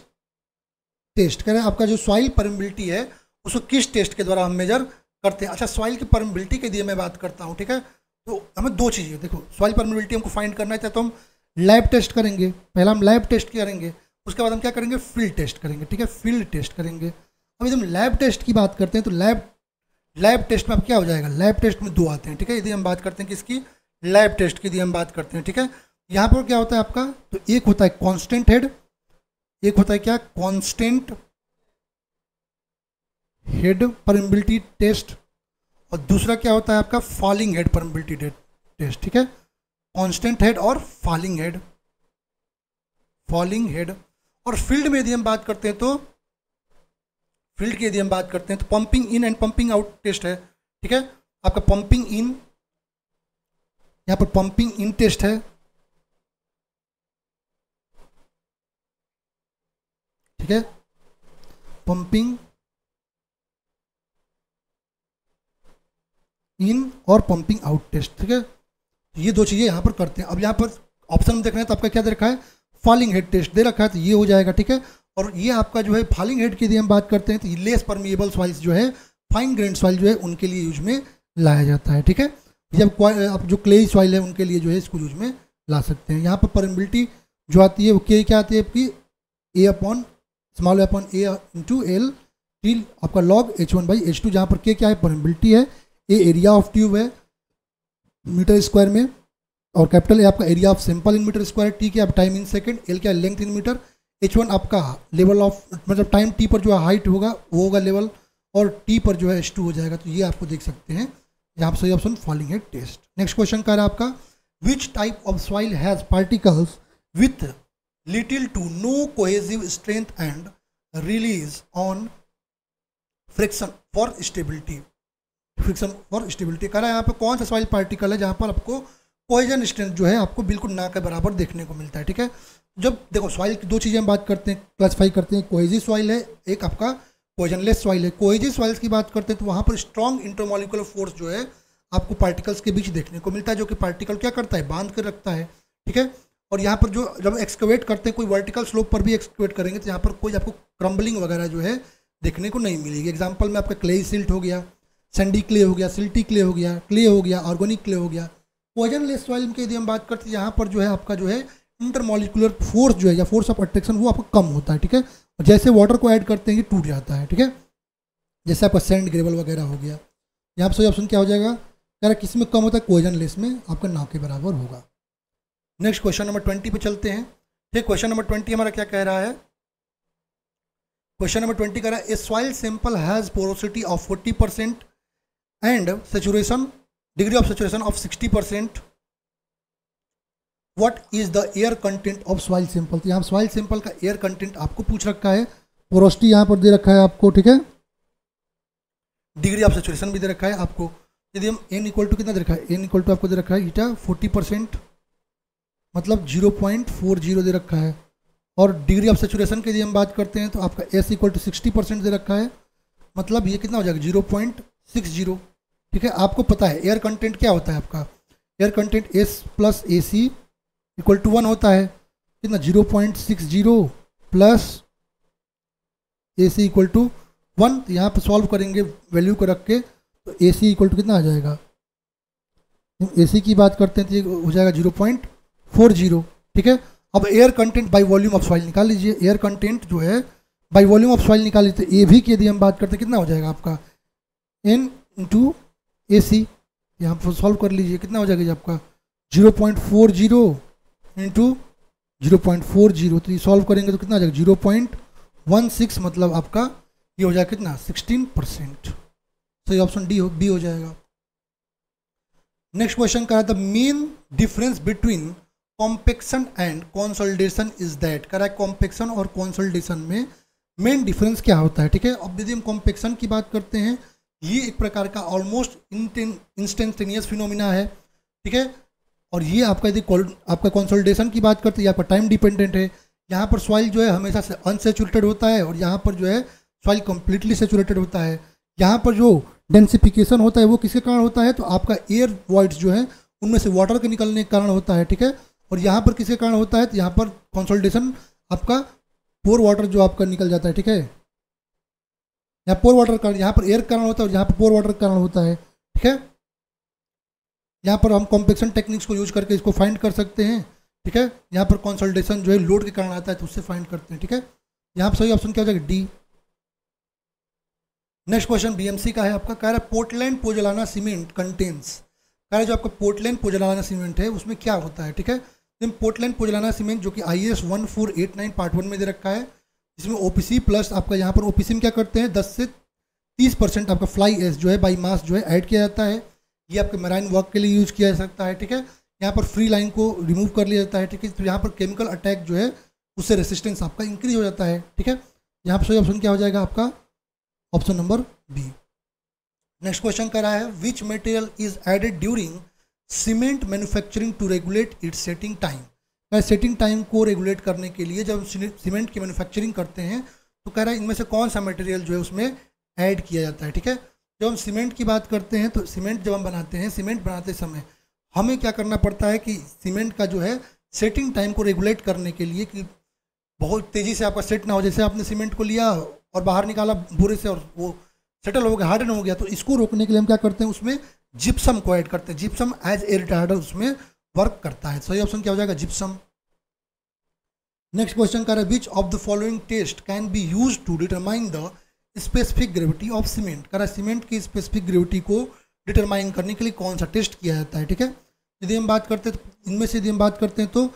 test, कह रहा है आपका जो सॉइल परमिबिलिटी है उसको किस टेस्ट के द्वारा हम मेजर करते हैं। अच्छा सॉइल की परमिबिलिटी के लिए मैं बात करता हूँ, ठीक है। तो हमें दो चीज़ें, देखो सॉइल परमिबिलिटी हमको फाइंड करना है तो हम लैब टेस्ट करेंगे, पहला हम लैब टेस्ट करेंगे, उसके बाद हम क्या करेंगे फील्ड टेस्ट करेंगे, ठीक है, फील्ड टेस्ट करेंगे। अब यदि हम लैब टेस्ट की बात करते हैं तो लैब टेस्ट में अब क्या हो जाएगा, लैब टेस्ट में दो आते हैं, ठीक है। यदि हम बात करते हैं किसकी, लैब टेस्ट की यदि हम बात करते हैं, ठीक है। यहाँ पर क्या होता है आपका, तो एक होता है कांस्टेंट हेड, एक होता है क्या कांस्टेंट हेड परमिबिलिटी टेस्ट, और दूसरा क्या होता है आपका फॉलिंग हेड परमिबिलिटी टेस्ट, ठीक है। कांस्टेंट हेड और फॉलिंग हेड। और फील्ड में यदि हम बात करते हैं तो फील्ड की यदि हम बात करते हैं तो pumping in and pumping out test है, ठीक है। आपका पंपिंग इन, यहाँ पर पंपिंग इन टेस्ट है, ठीक है, पंपिंग इन और पंपिंग आउट टेस्ट, ठीक है। ये दो चीज़ें यहाँ पर करते हैं। अब यहाँ पर ऑप्शन में देख रहे हैं तो आपका क्या दे रखा है फॉलिंग हेड टेस्ट दे रखा है, तो ये हो जाएगा, ठीक है। और ये आपका जो है फॉलिंग हेड की यदि हम बात करते हैं तो लेस परमिएबल सॉइल्स जो है फाइन ग्रेन सॉइल जो है उनके लिए यूज में लाया जाता है, ठीक है। जब आप जो क्ले सॉइल है उनके लिए जो है इसको यूज में ला सकते हैं। यहाँ पर परमिबिलिटी जो आती है वो क्या आती है आपकी a upon small upon a into L T आपका लॉग H1/H2, जहाँ पर के क्या है परमिबिलिटी है, ए एरिया ऑफ ट्यूब है मीटर स्क्वायर में, और कैपिटल ए आपका area of sample in metre square, T क्या टाइम इन सेकंड, एल क्या लेंथ इन मीटर, H1 आपका लेवल ऑफ मतलब टाइम टी पर जो है हाइट होगा वो होगा लेवल, और टी पर जो है H2 हो जाएगा। तो ये आपको देख सकते हैं यहाँ पर सही option falling head test. Next question का है आपका which type of soil has particles with little to no cohesive strength and relies on friction for stability. Friction for stability कह रहा है यहाँ पे कौन सा सॉइल पार्टिकल है जहाँ पर आपको कोहेजन स्ट्रेंथ जो है आपको बिल्कुल ना के बराबर देखने को मिलता है। ठीक है, जब देखो सॉइल की दो चीज़ें हम बात करते हैं, क्लासीफाई करते हैं, कोहेजिव सॉइल है, एक आपका कोहेजनलेस सॉइल है। कोहेजिव सॉइल्स की बात करते हैं तो वहाँ पर स्ट्रॉन्ग इंटरमॉलिक्यूलर फोर्स जो है आपको पार्टिकल्स के बीच देखने को मिलता है, जो कि पार्टिकल क्या करता है, बांध कर रखता है। ठीक है, और यहाँ पर जो जब एक्सकवेट करते हैं, कोई वर्टिकल स्लोप पर भी एक्सकवेट करेंगे तो यहाँ पर कोई आपको क्रम्बलिंग वगैरह जो है देखने को नहीं मिलेगी। एग्जाम्पल में आपका क्ले सिल्ट हो गया, सैंडी क्ले हो गया, सिल्टी क्ले हो गया, ऑर्गेनिक क्ले हो गया। कोहेजनलेस सॉइल की यदि हम बात करते हैं यहाँ पर जो है आपका जो है इंटरमॉलिक्यूलर फोर्स जो है या फोर्स ऑफ अट्रैक्शन वो आपको कम होता है। ठीक है, और जैसे वाटर को ऐड करते हैं ये टूट जाता है। ठीक है, जैसे आपका सैंड ग्रेवल वगैरह हो गया। यहाँ पर सही ऑप्शन क्या हो जाएगा, यार किस में कम होता है, कोहेजनलेस में आपका ना के बराबर होगा। नेक्स्ट क्वेश्चन नंबर 20 पे चलते हैं। ठीक, क्वेश्चन नंबर 20 हमारा क्या कह रहा है, क्वेश्चन नंबर 20 कह रहा है a soil sample has porosity of 40% and saturation degree of saturation of 60%। What is the air content of soil sample. तो यहाँ सॉइल सैंपल का एयर कंटेंट आपको पूछ रखा है, पोरोसिटी यहाँ पर दे रखा है आपको। ठीक है, डिग्री ऑफ सैचुरेशन भी दे रखा है आपको। यदि हम एन इक्वल टू कितना दे रखा है, एन इक्वल टू आपको दे रखा है ईटा 40% मतलब 0.40 दे रखा है। और डिग्री ऑफ सैचुरेशन की यदि हम बात करते हैं तो आपका एस इक्वल टू 60% दे रखा है, मतलब ये कितना हो जाएगा 0.60। ठीक है, आपको पता है एयर कंटेंट क्या होता है आपका, air content S plus A C equal to 1 होता है। कितना 0.60 plus A C equal to 1। यहाँ पर सॉल्व करेंगे वैल्यू को रख के तो ए सी इक्वल टू कितना आ जाएगा, ए सी की बात करते हैं तो ये हो जाएगा 0.40। ठीक है, अब air content by volume of soil निकाल लीजिए, एयर कंटेंट जो है बाय वॉल्यूम ऑफ सॉइल निकाल लीजिए। तो ए भी की यदि हम बात करते हैं कितना हो जाएगा आपका एन इंटू ए सी, यहाँ पर सॉल्व कर लीजिए कितना हो जाएगा जी आपका 0.40 इंटू 0.40। तो ये सॉल्व करेंगे तो कितना आ जाएगा 0.16, मतलब आपका ये हो जाएगा कितना 16%। तो ये ऑप्शन डी बी हो जाएगा। नेक्स्ट क्वेश्चन कह रहा था main difference between compaction and consolidation is that. कह रहा है कॉम्पेक्शन और कंसोलिडेशन में मेन डिफरेंस क्या होता है। ठीक है, अब यदि हम कॉम्पेक्शन की बात करते हैं, ये एक प्रकार का ऑलमोस्ट इंस्टेंटेनियस फिनोमिना है। ठीक है, और ये आपका यदि आपका कंसोलिडेशन की बात करते हैं, आपका टाइम डिपेंडेंट है। यहाँ पर सॉइल जो है हमेशा से अनसेचुरेटेड होता है और यहाँ पर जो है सॉइल कंप्लीटली सेचुरेटेड होता है। यहाँ पर जो डेंसिफिकेशन होता है वो किसके कारण होता है, तो आपका एयर वॉइड्स जो है उनमें से वाटर के निकलने के कारण होता है। ठीक है, और यहाँ पर किसके कारण होता है, तो यहाँ पर कंसोलिडेशन आपका पोर वाटर जो आपका निकल जाता है। ठीक है, यहाँ पोर वाटर कारण, यहाँ पर एयर कारण होता है और यहाँ पर पोर वाटर कारण होता है। ठीक है, यहाँ पर हम कॉम्पेक्शन टेक्निक्स को यूज करके इसको फाइंड कर सकते हैं। ठीक है, यहाँ पर कंसोलिडेशन जो है लोड के कारण आता है तो उससे फाइंड करते हैं। ठीक है, यहाँ पर सही ऑप्शन क्या हो जाएगा डी। नेक्स्ट क्वेश्चन बीएमसी का है आपका, कह रहा है पोर्टलैंड पोजलाना सीमेंट कंटेन्स। कह रहा है जो आपका पोर्टलैंड पोजलाना सीमेंट है उसमें क्या होता है। ठीक है, पोर्टलैंड पोजलाना सीमेंट जो कि IS 1489 पार्ट 1 में दे रखा है, इसमें OPC प्लस आपका यहाँ पर OPC में क्या करते हैं 10 से 30% आपका फ्लाई एश जो है बाई मास जो है ऐड किया जाता है। ये आपके मराइन वर्क के लिए यूज किया जा सकता है। ठीक है, यहाँ पर फ्री लाइन को रिमूव कर लिया जाता है। ठीक है, तो यहाँ पर केमिकल अटैक जो है उससे रेसिस्टेंस आपका इंक्रीज हो जाता है। ठीक है, यहाँ पर सही ऑप्शन क्या हो जाएगा आपका option number B. Next question कर रहा है which material is added during cement manufacturing to regulate its setting time. Setting time को रेगुलेट करने के लिए जब हम सीमेंट की मैन्युफैक्चरिंग करते हैं तो कह रहा है इनमें से कौन सा मटेरियल जो है उसमें ऐड किया जाता है। ठीक है, जब हम सीमेंट की बात करते हैं तो सीमेंट जब हम बनाते हैं, सीमेंट बनाते समय हमें क्या करना पड़ता है कि सीमेंट का जो है सेटिंग टाइम को रेगुलेट करने के लिए कि बहुत तेज़ी से आपका सेट ना हो। जैसे आपने सीमेंट को लिया और बाहर निकाला बोरे से और वो सेटल हो गया, हार्डन हो गया, तो इसको रोकने के लिए हम क्या करते हैं उसमें जिप्सम को ऐड करते हैं। जिप्सम एज एयर रिटार्डर उसमें वर्क करता है। सही ऑप्शन क्या हो जाएगा जिप्सम। नेक्स्ट क्वेश्चन कर रहा है which of the following test can be use to determine the specific gravity of cement. कह रहा है सीमेंट की स्पेसिफिक ग्रेविटी को डिटरमाइन करने के लिए कौन सा टेस्ट किया जाता है। ठीक है, यदि हम बात करते हैं तो इनमें से यदि हम बात करते हैं तो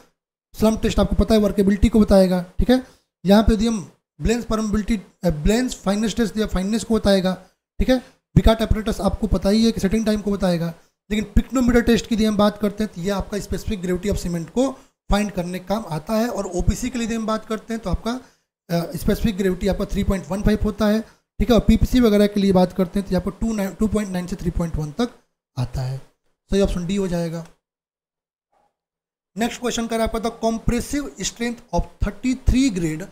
स्लम टेस्ट आपको पता है वर्केबिलिटी को बताएगा। ठीक है, यहाँ पे यदि हम Blaine's permeability Blaine's fineness test या फाइनेस को बताएगा। ठीक है, बिकाट एपरेटस आपको पता ही है कि सेटिंग टाइम को बताएगा। लेकिन पिक्नोमीटर टेस्ट की यदि हम बात करते हैं तो ये आपका स्पेसिफिक ग्रेविटी ऑफ सीमेंट को फाइंड करने का काम आता है। और OPC के लिए यदि हम बात करते हैं तो आपका स्पेसिफिक ग्रेविटी आपका 3.15 होता है, ठीक है। और पीपीसी वगैरह के लिए बात करते हैं तो यहाँ पर 2.9 से 3.1 तक आता है। सही ऑप्शन डी हो जाएगा। नेक्स्ट क्वेश्चन कर आपका the compressive strength of 33 grade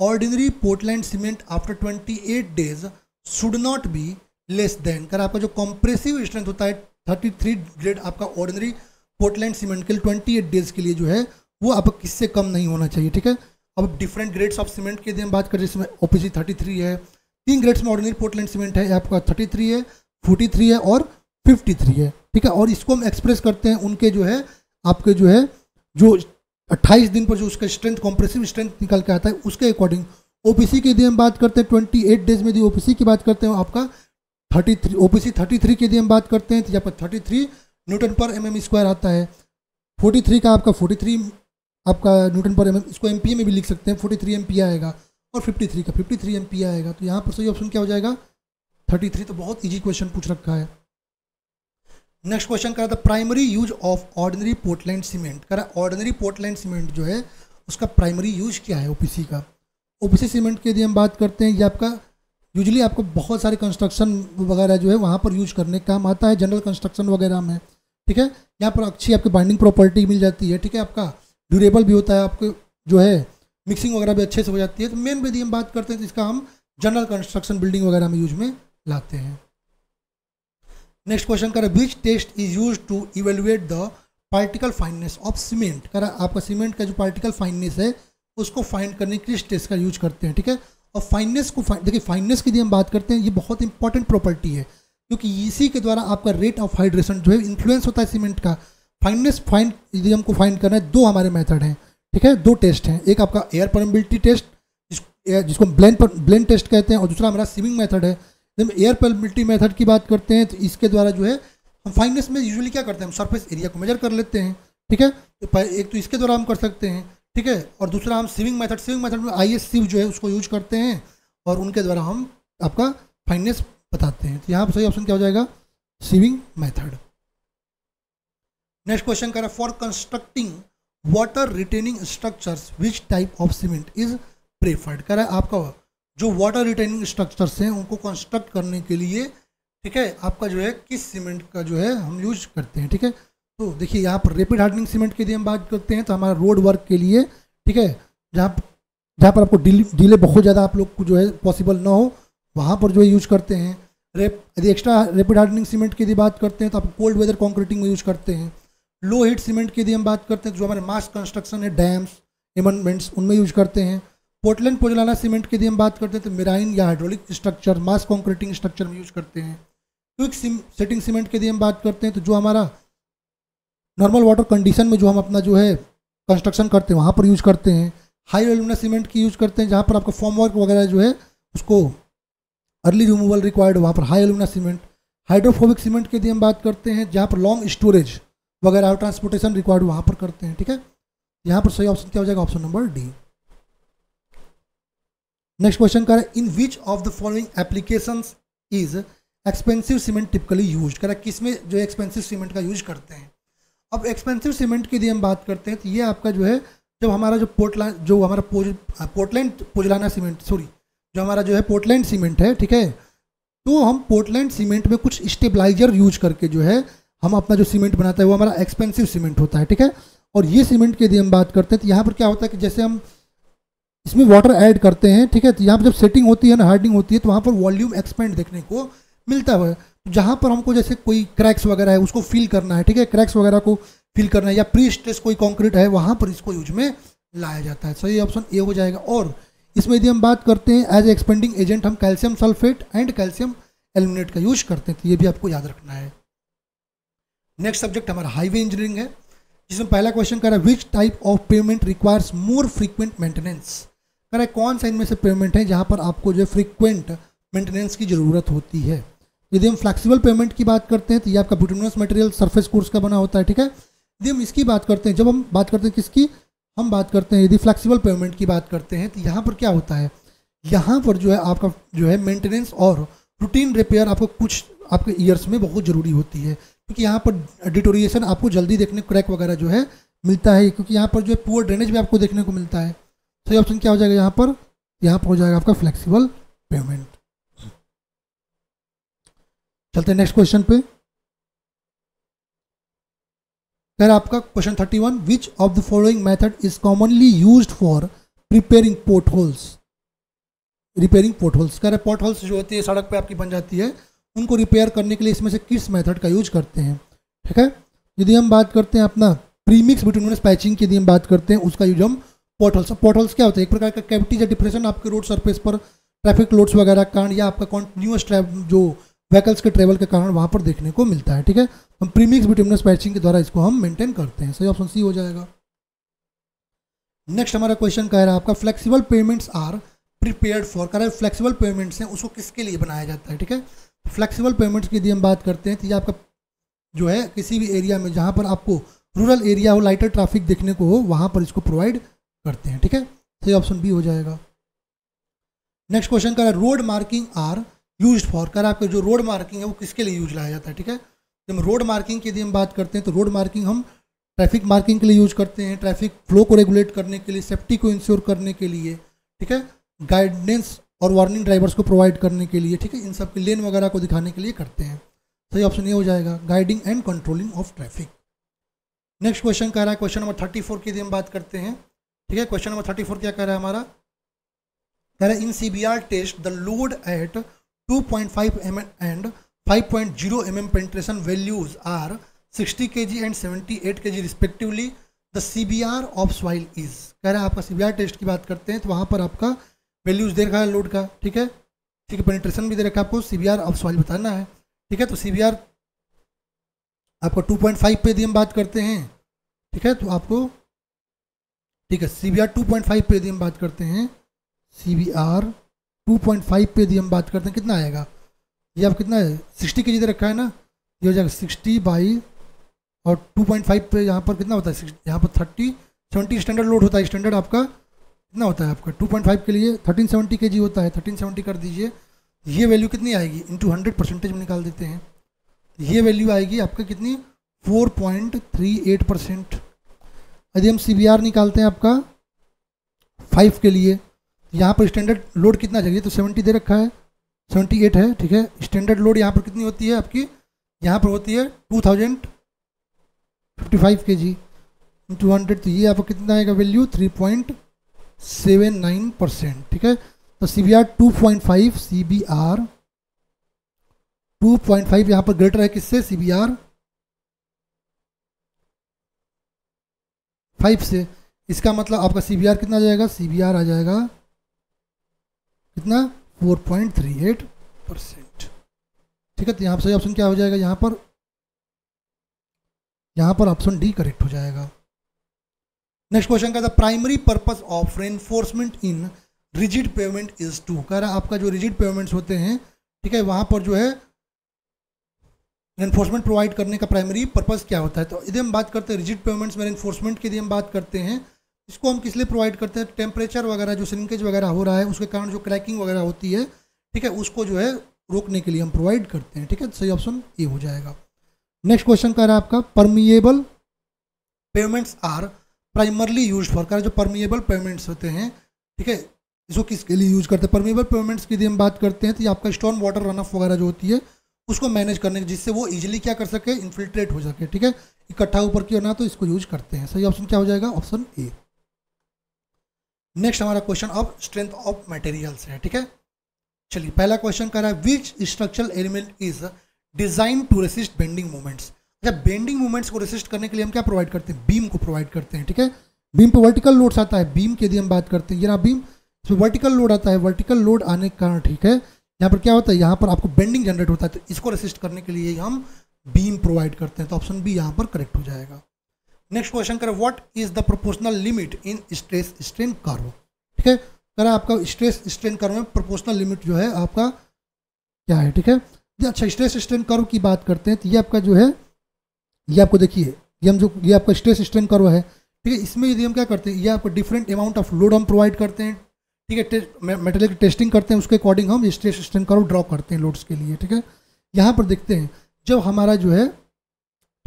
ordinary Portland cement after 28 days should not be less than. कर आपका जो कॉम्प्रेसिव स्ट्रेंथ होता है 33 ग्रेड आपका ऑर्डिनरी पोर्टलैंड सीमेंट के लिए 28 डेज के लिए जो है वो आपका किससे कम नहीं होना चाहिए, ठीक है। अब डिफरेंट ग्रेड्स ऑफ सीमेंट के लिए हम बात करें, जिसमें ओपीसी 33 है, 3 ग्रेड्स में ऑर्डिनरी पोर्टलैंड सीमेंट है, आपका 33 है, 43 है और 53 है, ठीक है। और इसको हम एक्सप्रेस करते हैं उनके जो है आपके जो है जो 28 दिन पर जो उसका स्ट्रेंथ कॉम्प्रेसिव स्ट्रेंथ निकल के आता है उसके अकॉर्डिंग। ओपीसी के लिए हम बात करते हैं 28 डेज में यदि ओपीसी की बात करते हैं आपका 33, ओपीसी 33 के लिए हम बात करते हैं तो यहाँ पर 33 न्यूटन पर mm स्क्वायर आता है। 43 का आपका 43 आपका न्यूटन पर mm, इसको एमपीए में भी लिख सकते हैं, 43 एमपीए आएगा। और 53 का 53 एमपीए आएगा। तो यहाँ पर सही ऑप्शन क्या हो जाएगा 33। तो बहुत ईजी क्वेश्चन पूछ रखा है। नेक्स्ट क्वेश्चन करा था primary use of ordinary Portland cement. करा ऑर्डिनरी पोर्टलैंड सीमेंट जो है उसका प्राइमरी यूज क्या है ओपीसी का। ओपीसी सीमेंट के लिए हम बात करते हैं, ये आपका यूजुअली आपको बहुत सारे कंस्ट्रक्शन वगैरह जो है वहाँ पर यूज करने का काम आता है, जनरल कंस्ट्रक्शन वगैरह में, ठीक है। यहाँ पर अच्छी आपकी बाइंडिंग प्रॉपर्टी मिल जाती है, ठीक है। आपका ड्यूरेबल भी होता है, आपको जो है मिक्सिंग वगैरह भी अच्छे से हो जाती है। तो मेन यदि हम बात करते हैं तो इसका हम जनरल कंस्ट्रक्शन बिल्डिंग वगैरह में यूज में लाते हैं। नेक्स्ट क्वेश्चन करा which test is use to evaluate the particle fineness of cement. करा आपका सीमेंट का जो पार्टिकल फाइननेस है उसको फाइंड करने के लिए किस टेस्ट का यूज करते हैं, ठीक है। और फाइननेस को देखिए फाइननेस की यदि हम बात करते हैं ये बहुत इंपॉर्टेंट प्रॉपर्टी है, क्योंकि इसी के द्वारा आपका रेट ऑफ हाइड्रेशन जो है इन्फ्लुएंस होता है सीमेंट का। फाइननेस फाइंड यदि हमको फाइंड करना है, दो हमारे मेथड हैं, ठीक है, दो टेस्ट हैं। एक आपका एयर परमेबिलिटी टेस्ट जिसको ब्लेंड टेस्ट कहते हैं, और दूसरा हमारा सीविंग मेथड है। जब एयर परमेबिलिटी मेथड की बात करते हैं तो इसके द्वारा जो है हम फाइननेस में यूजुअली क्या करते हैं, हम सरफेस एरिया को मेजर कर लेते हैं, ठीक है। तो एक तो इसके द्वारा हम कर सकते हैं, ठीक है। और दूसरा हम सीविंग मेथड में IS सिव जो है उसको यूज करते हैं और उनके द्वारा हम आपका फाइननेस बताते हैं। तो यहाँ पर सही ऑप्शन क्या हो जाएगा सीविंग मेथड। नेक्स्ट क्वेश्चन करा for constructing water retaining structures which type of cement is preferred. करा आपका जो वाटर रिटेनिंग स्ट्रक्चर्स हैं उनको कंस्ट्रक्ट करने के लिए, ठीक है, आपका जो है किस सीमेंट का जो है हम यूज करते हैं, ठीक है। तो देखिए यहाँ पर रैपिड हार्डनिंग सीमेंट के लिए हम बात करते हैं तो हमारा रोड वर्क के लिए, ठीक है, जहाँ पर आपको डिले बहुत ज़्यादा आप लोग को जो है पॉसिबल ना हो वहाँ पर जो है यूज करते हैं। यदि एक्स्ट्रा रैपिड हार्डनिंग सीमेंट की यदि बात करते हैं तो आप कोल्ड वेदर कॉन्क्रीटिंग में यूज करते हैं। लो हीट सीमेंट की यदि हम बात करते हैं तो जो हमारे मास कंस्ट्रक्शन है, डैम्स, एमनमेंट्स, उनमें यूज करते हैं। पोर्टलैंड पोजलाना सीमेंट की यदि हम बात करते हैं तो मेराइन या हाइड्रोलिक स्ट्रक्चर, मास कॉन्क्रीटिंग स्ट्रक्चर में यूज करते हैं। क्विक सेटिंग सीमेंट की यदि हम बात करते हैं तो जो हमारा नॉर्मल वाटर कंडीशन में जो हम अपना जो है कंस्ट्रक्शन करते हैं वहाँ पर यूज करते हैं। हाई एल्यूमिना सीमेंट की यूज करते हैं जहाँ पर आपका फॉर्म वर्क वगैरह जो है उसको अर्ली रिमूवल रिक्वायर्ड, वहाँ पर high alumina cement. Hydrophobic cement की यदि हम बात करते हैं जहाँ पर लॉन्ग स्टोरेज वगैरह ट्रांसपोर्टेशन रिक्वायर्ड वहाँ पर करते हैं, ठीक है। यहाँ पर सही ऑप्शन क्या हो जाएगा option number D. Next question करें in which of the following applications is expensive cement typically use. करें किसमें जो एक्सपेंसिव सीमेंट का यूज करते हैं। अब एक्सपेंसिव सीमेंट की यदि हम बात करते हैं तो ये आपका जो है जब हमारा जो पोर्टलैंड पोजलाना सीमेंट, सॉरी, जो हमारा जो है पोर्टलैंड सीमेंट है, ठीक है, तो हम पोर्टलैंड सीमेंट में कुछ स्टेबलाइजर यूज करके जो है हम अपना जो सीमेंट बनाता है वो हमारा एक्सपेंसिव सीमेंट होता है, ठीक है। और ये सीमेंट की यदि हम बात करते हैं तो यहाँ पर क्या होता है कि जैसे हम इसमें वाटर ऐड करते हैं, ठीक है, तो यहाँ पर जब सेटिंग होती है ना, हार्डनिंग होती है, तो वहाँ पर वॉल्यूम एक्सपेंड देखने को मिलता है। जहाँ पर हमको जैसे कोई क्रैक्स वगैरह है उसको फिल करना है, ठीक है, क्रैक्स वगैरह को फिल करना है, या प्री स्ट्रेस कोई कंक्रीट है वहाँ पर इसको यूज में लाया जाता है। सही ऑप्शन ए हो जाएगा। और इसमें यदि हम बात करते हैं एज एक्सपेंडिंग एजेंट हम calcium sulphate and calcium aluminate का यूज करते हैं, तो ये भी आपको याद रखना है। नेक्स्ट सब्जेक्ट हमारा हाईवे इंजीनियरिंग है, जिसमें पहला क्वेश्चन करा विच type of payment requires more frequent maintenance. करा कौन सा इनमें से पेमेंट है जहाँ पर आपको जो फ्रीक्वेंट मेंटेनेंस की ज़रूरत होती है। यदि हम फ्लेक्सिबल पेमेंट की बात करते हैं तो ये आपका बिटुमिनस मटेरियल सरफेस कोर्स का बना होता है, ठीक है। यदि हम इसकी बात करते हैं, जब हम बात करते हैं किसकी, हम बात करते हैं यदि फ्लेक्सिबल पेमेंट की बात करते हैं तो यहाँ पर क्या होता है, यहाँ पर जो है आपका जो है मेंटेनेंस और रूटीन रिपेयर आपको कुछ आपके ईयर्स में बहुत ज़रूरी होती है, क्योंकि यहाँ पर डिटोरिएशन आपको जल्दी देखने को, क्रैक वगैरह जो है मिलता है, क्योंकि यहाँ पर जो है पुअर ड्रेनेज भी आपको देखने को मिलता है। सही ऑप्शन क्या हो जाएगा यहाँ पर, यहाँ पर हो जाएगा आपका फ्लेक्सिबल पेमेंट। चलते हैं नेक्स्ट क्वेश्चन पे। कह रहा आपका question 31, which of the following method is commonly used for preparing port holes. Repairing port holes, कह रहे पोर्ट होल्स जो होती है सड़क पे आपकी बन जाती है, उनको रिपेयर करने के लिए इसमें से किस मेथड का यूज करते हैं। ठीक है, यदि हम बात करते हैं अपना प्रीमिक्स बिटुमिनस पैचिंग की, यदि हम बात करते हैं उसका यूज हम पोर्ट होल्स। पोर्ट होल्स क्या होता है, एक प्रकार का कैविटी या डिप्रेशन आपके रोड सरफेस पर ट्रैफिक लोड्स वगैरह कारण या आपका कॉन्टिन्यूस जो व्हीकल्स के ट्रेवल के कारण वहाँ पर देखने को मिलता है। ठीक है, हम प्रीमिक्स बिटुमिनस पैचिंग के द्वारा इसको हम मेंटेन करते हैं। सही ऑप्शन सी हो जाएगा। नेक्स्ट हमारा क्वेश्चन कह रहा है आपका flexible pavements are prepared for, कह रहा है फ्लेक्सिबल पेमेंट्स हैं उसको किसके लिए बनाया जाता है। ठीक है, फ्लेक्सिबल पेमेंट्स की यदि हम बात करते हैं तो ये आपका जो है किसी भी एरिया में जहाँ पर आपको रूरल एरिया हो, लाइटर ट्रैफिक देखने को हो, वहाँ पर इसको प्रोवाइड करते हैं। ठीक है, सही ऑप्शन बी हो जाएगा। नेक्स्ट क्वेश्चन कह रहा है road marking are used for, कह रहा है आपका जो रोड मार्किंग है वो किसके लिए यूज लाया जाता है। ठीक है, जब रोड मार्किंग की यदि हम बात करते हैं तो रोड मार्किंग हम ट्रैफिक मार्किंग के लिए यूज करते हैं, ट्रैफिक फ्लो को रेगुलेट करने के लिए, सेफ्टी को इंश्योर करने के लिए। ठीक है, गाइडेंस और वार्निंग ड्राइवर्स को प्रोवाइड करने के लिए। ठीक है, इन सब के लेन वगैरह को दिखाने के लिए करते हैं। सही ऑप्शन ये हो जाएगा, guiding and controlling of traffic. Next question कह रहा है क्वेश्चन नंबर 34 की यदि हम बात करते हैं। ठीक है, क्वेश्चन नंबर 34 क्या कह रहा है हमारा, कह रहा है in CBR test the load at 2.5 mm and 5.0 mm penetration values are 60 kg and 78 kg respectively. The CBR of soil is, कह रहा है आपका CBR टेस्ट की बात करते हैं तो वहाँ पर आपका वैल्यूज दे रखा है लोड का। ठीक है, ठीक है, पेनिट्रेशन भी दे रखा है, आपको CBR ऑफ सॉइल बताना है। ठीक है, तो CBR आपको 2.5 पे यदि हम बात करते हैं। ठीक है, तो आपको ठीक है CBR 2.5 पे यदि हम बात करते हैं, CBR 2.5 पे यदि हम बात करते हैं कितना आएगा, ये आप कितना है 60 kg दे रखा है ना, ये हो जाएगा 60 बाई और 2.5 पे यहाँ पर कितना होता है, यहाँ पर 70 स्टैंडर्ड लोड होता है। स्टैंडर्ड आपका कितना होता है आपका 2.5 के लिए 1370 kg होता है, 1370 कर दीजिए। ये वैल्यू कितनी आएगी इंटू 100% में निकाल देते हैं, ये वैल्यू आएगी आपका कितनी 4.38%। यदि हम CBR निकालते हैं आपका 5 के लिए, यहाँ पर स्टैंडर्ड लोड कितना चाहिए तो 70 दे रखा है, 78 है। ठीक है, स्टैंडर्ड लोड यहाँ पर कितनी होती है आपकी, यहाँ पर होती है 2055 kg इंटू 100, तो ये आपको कितना आएगा वैल्यू 3.79%। ठीक है, तो CBR 2.5, CBR 2.5 यहाँ पर ग्रेटर है किससे, CBR 5 से। इसका मतलब आपका CBR कितना आ जाएगा, CBR आ जाएगा कितना 4.38%। ठीक है, तो यहाँ पर सही ऑप्शन क्या हो जाएगा, यहाँ पर ऑप्शन डी करेक्ट हो जाएगा। नेक्स्ट क्वेश्चन का था primary purpose of reinforcement in rigid pavement is to, कह रहा है आपका जो रिजिड पेवमेंट्स होते हैं, ठीक है, वहाँ पर जो है रेनफोर्समेंट प्रोवाइड करने का प्राइमरी पर्पस क्या होता है। तो यदि हम बात करते हैं रिजिड पेवमेंट्स में रेनफोर्समेंट की यदि हम बात करते हैं, इसको हम किस लिए प्रोवाइड करते हैं, टेम्परेचर वगैरह जो श्रिंकेज वगैरह हो रहा है उसके कारण जो क्रैकिंग वगैरह होती है, ठीक है, उसको जो है रोकने के लिए हम प्रोवाइड करते हैं। ठीक है, सही ऑप्शन ये हो जाएगा। नेक्स्ट क्वेश्चन कह रहा है आपका permeable pavements are primarily used for, कह रहा है जो परमिएबल पेमेंट्स होते हैं, ठीक है, इसको किसके लिए यूज करते हैं। परमिएबल पेमेंट्स की यदि हम बात करते हैं तो ये आपका स्टॉर्म वाटर रन ऑफ वगैरह जो होती है उसको मैनेज करने के, जिससे वो इजीली क्या कर सके, इन्फिल्ट्रेट हो सके। ठीक है, इकट्ठा ऊपर की ना, तो इसको यूज करते हैं। सही ऑप्शन क्या हो जाएगा, ऑप्शन ए। नेक्स्ट हमारा क्वेश्चन अब स्ट्रेंथ ऑफ मटेरियल्स है। ठीक है, चलिए पहला क्वेश्चन कर रहा है which structural element is design to resist bending movements. अच्छा, बेंडिंग मूवमेंट्स को रेसिस्ट करने के लिए हम क्या प्रोवाइड करते हैं, बीम को प्रोवाइड करते हैं। ठीक है, बीम पे वर्टिकल लोड्स आता है, बीम की यदि हम बात करते हैं, ये ना बीम इसमें वर्टिकल लोड आता है, वर्टिकल लोड आने के कारण, ठीक है, यहाँ पर क्या होता है, यहाँ पर आपको बेंडिंग जनरेट होता है, तो इसको रेसिस्ट करने के लिए हम बीम प्रोवाइड करते हैं। तो ऑप्शन बी यहाँ पर करेक्ट हो जाएगा। नेक्स्ट क्वेश्चन करें what is the proportional limit in stress strain curve. ठीक है, करें आपका स्ट्रेस स्ट्रेन कर्व में प्रोपोर्शनल लिमिट जो है आपका क्या है। ठीक है, अच्छा स्ट्रेस स्ट्रेन कर्व की बात करते हैं तो ये आपका जो है, ये आपको देखिए, ये आपका स्ट्रेस स्ट्रेन कर्व है। ठीक है, इसमें यदि हम क्या करते हैं, ये आपको डिफरेंट अमाउंट ऑफ लोड हम प्रोवाइड करते हैं। ठीक है, मटेरियल की टेस्टिंग करते हैं, उसके अकॉर्डिंग हम स्ट्रेस स्ट्रेन कर्व ड्रॉ करते हैं लोड्स के लिए। ठीक है, यहाँ पर देखते हैं जब हमारा जो है,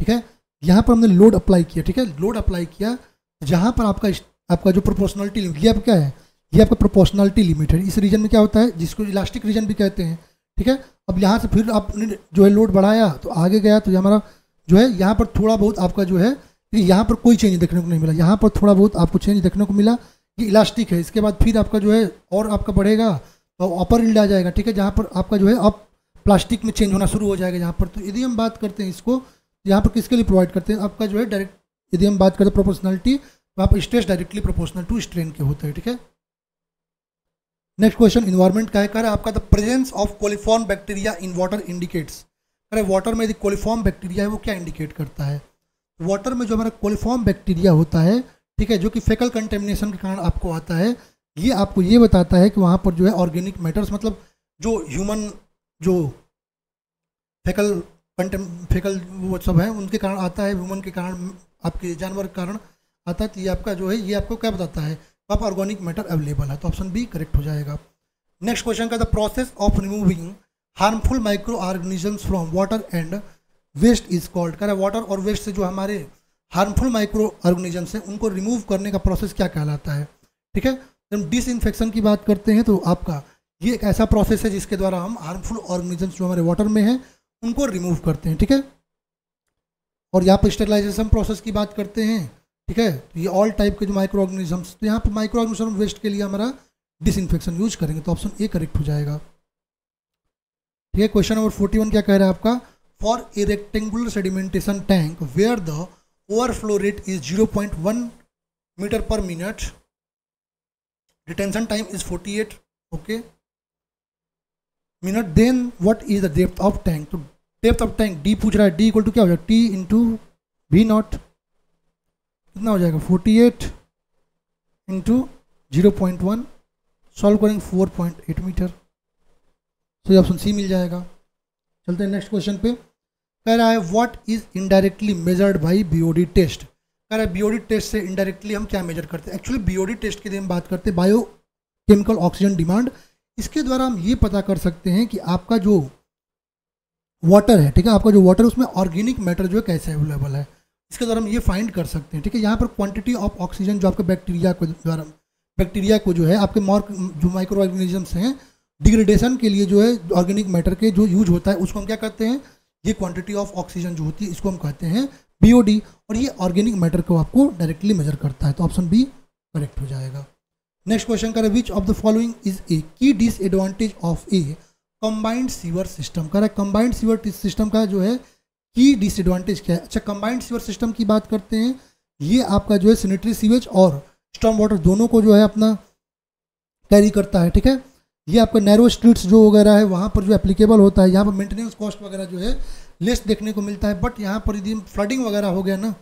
ठीक है, यहाँ पर हमने लोड अप्लाई किया। ठीक है, लोड अप्लाई किया, जहाँ पर आपका जो प्रोपोर्शनलिटी लिमिट, ये अब क्या है, ये आपका प्रोपोर्शनलिटी लिमिट है। इस रीजन में क्या होता है, जिसको इलास्टिक रीजन भी कहते हैं, ठीक है। अब यहाँ से फिर आपने जो है लोड बढ़ाया तो आगे गया, तो हमारा जो है यहाँ पर थोड़ा बहुत आपका जो है, यहाँ पर कोई चेंज देखने को नहीं मिला, यहाँ पर थोड़ा बहुत आपको चेंज देखने को मिला, ये इलास्टिक है। इसके बाद फिर आपका जो है और आपका बढ़ेगा तो अपर यील्ड आ जाएगा, ठीक है, जहाँ पर आपका जो है अब प्लास्टिक में चेंज होना शुरू हो जाएगा यहाँ पर। तो यदि हम बात करते हैं इसको, यहाँ पर किसके लिए प्रोवाइड करते हैं, आपका जो है डायरेक्ट, यदि हम बात करते हैं प्रोपोर्शनलिटी, तो आप stress directly proportional to strain के होते हैं, ठीक है। नेक्स्ट क्वेश्चन इन्वायरमेंट का है, कह रहा है आपका the presence of coliform bacteria in water indicates, कह रहा है वाटर में यदि कोलिफॉर्म बैक्टीरिया है वो क्या इंडिकेट करता है। वाटर में जो हमारा कोलिफॉर्म बैक्टीरिया होता है, ठीक है, जो कि फेकल कंटेमिनेशन के कारण आपको आता है, ये आपको ये बताता है कि वहाँ पर जो है ऑर्गेनिक मैटर्स, मतलब जो ह्यूमन जो फेकल वो सब है उनके कारण आता है, ह्यूमन के कारण, आपके जानवर के कारण आता है। तो ये आपका जो है ये आपको क्या बताता है, आप ऑर्गेनिक मैटर अवेलेबल है, तो ऑप्शन बी करेक्ट हो जाएगा। नेक्स्ट क्वेश्चन का the process of removing harmful microorganisms from water and waste is called, कह रहा है वाटर और वेस्ट से जो हमारे हार्मफुल माइक्रो ऑर्गेनिजम्स हैं उनको रिमूव करने का प्रोसेस क्या कहलाता है, ठीक है। जब हम डिसइंफेक्शन की बात करते हैं तो आपका ये एक ऐसा प्रोसेस है जिसके द्वारा हम हार्मफुल ऑर्गेनिजम्स जो हमारे वाटर में हैं उनको रिमूव करते हैं, ठीक है। और यहाँ पर स्टेरिलाइजेशन प्रोसेस की बात करते हैं, ठीक है। तो ये ऑल टाइप के जो माइक्रो ऑर्गेनिजम्स, तो यहाँ पर माइक्रो ऑर्गेनिज्म वेस्ट के लिए हमारा डिसइंफेक्शन यूज करेंगे, तो ऑप्शन ए करेक्ट हो जाएगा, ठीक है। क्वेश्चन नंबर 41 क्या कह रहा है आपका, for a rectangular sedimentation tank where the overflow rate is 0.1 metre per minute, retention time is 48 okay minute, then what is the depth of tank. तो डेप्थ ऑफ टैंक डी पूछ रहा है, D equal to क्या हो जाएगा, T into we not, कितना हो जाएगा 48 इंटू 0.1, सॉल्व करेंगे 4.8 मीटर, तो ये ऑप्शन सी मिल जाएगा। चलते हैं नेक्स्ट क्वेश्चन पे, कह रहा है what is indirectly measured by BOD test, कह रहा है बीओडी टेस्ट से इनडायरेक्टली हम क्या मेजर करते हैं। एक्चुअली बीओडी टेस्ट की हम बात करते हैं बायो केमिकल ऑक्सीजन डिमांड, इसके द्वारा हम ये पता कर सकते हैं कि आपका जो वाटर है, ठीक है, आपका जो वाटर उसमें ऑर्गेनिक मैटर जो है कैसे अवेलेबल है, इसके द्वारा हम ये फाइंड कर सकते हैं, ठीक है। यहाँ पर क्वांटिटी ऑफ ऑक्सीजन जो आपके बैक्टीरिया को जो है आपके जो माइक्रो ऑर्गेनिजम्स हैं डिग्रेडेशन के लिए जो है ऑर्गेनिक मैटर के जो यूज होता है उसको हम क्या कहते हैं, ये क्वांटिटी ऑफ ऑक्सीजन जो होती है इसको हम कहते हैं बीओडी, और ये ऑर्गेनिक मैटर को आपको डायरेक्टली मेजर करता है, तो ऑप्शन बी करेक्ट हो जाएगा। नेक्स्ट क्वेश्चन कर which of the following is a key disadvantage of a combined sewer system, कह रहा है कंबाइंड सीवर सिस्टम का जो है की डिसएडवांटेज क्या है। अच्छा, कंबाइंड सीवर सिस्टम की बात करते हैं, ये आपका जो है सैनिटरी सीवेज और स्टॉर्म वाटर दोनों को जो है अपना कैरी करता है, ठीक है। ये आपका नैरो स्ट्रीट्स जो वगैरह है वहाँ पर जो एप्लीकेबल होता है, यहाँ पर मेंटेनेंस कॉस्ट वगैरह जो है लेस देखने को मिलता है, बट यहाँ पर यदि फ्लडिंग वगैरह हो गया ना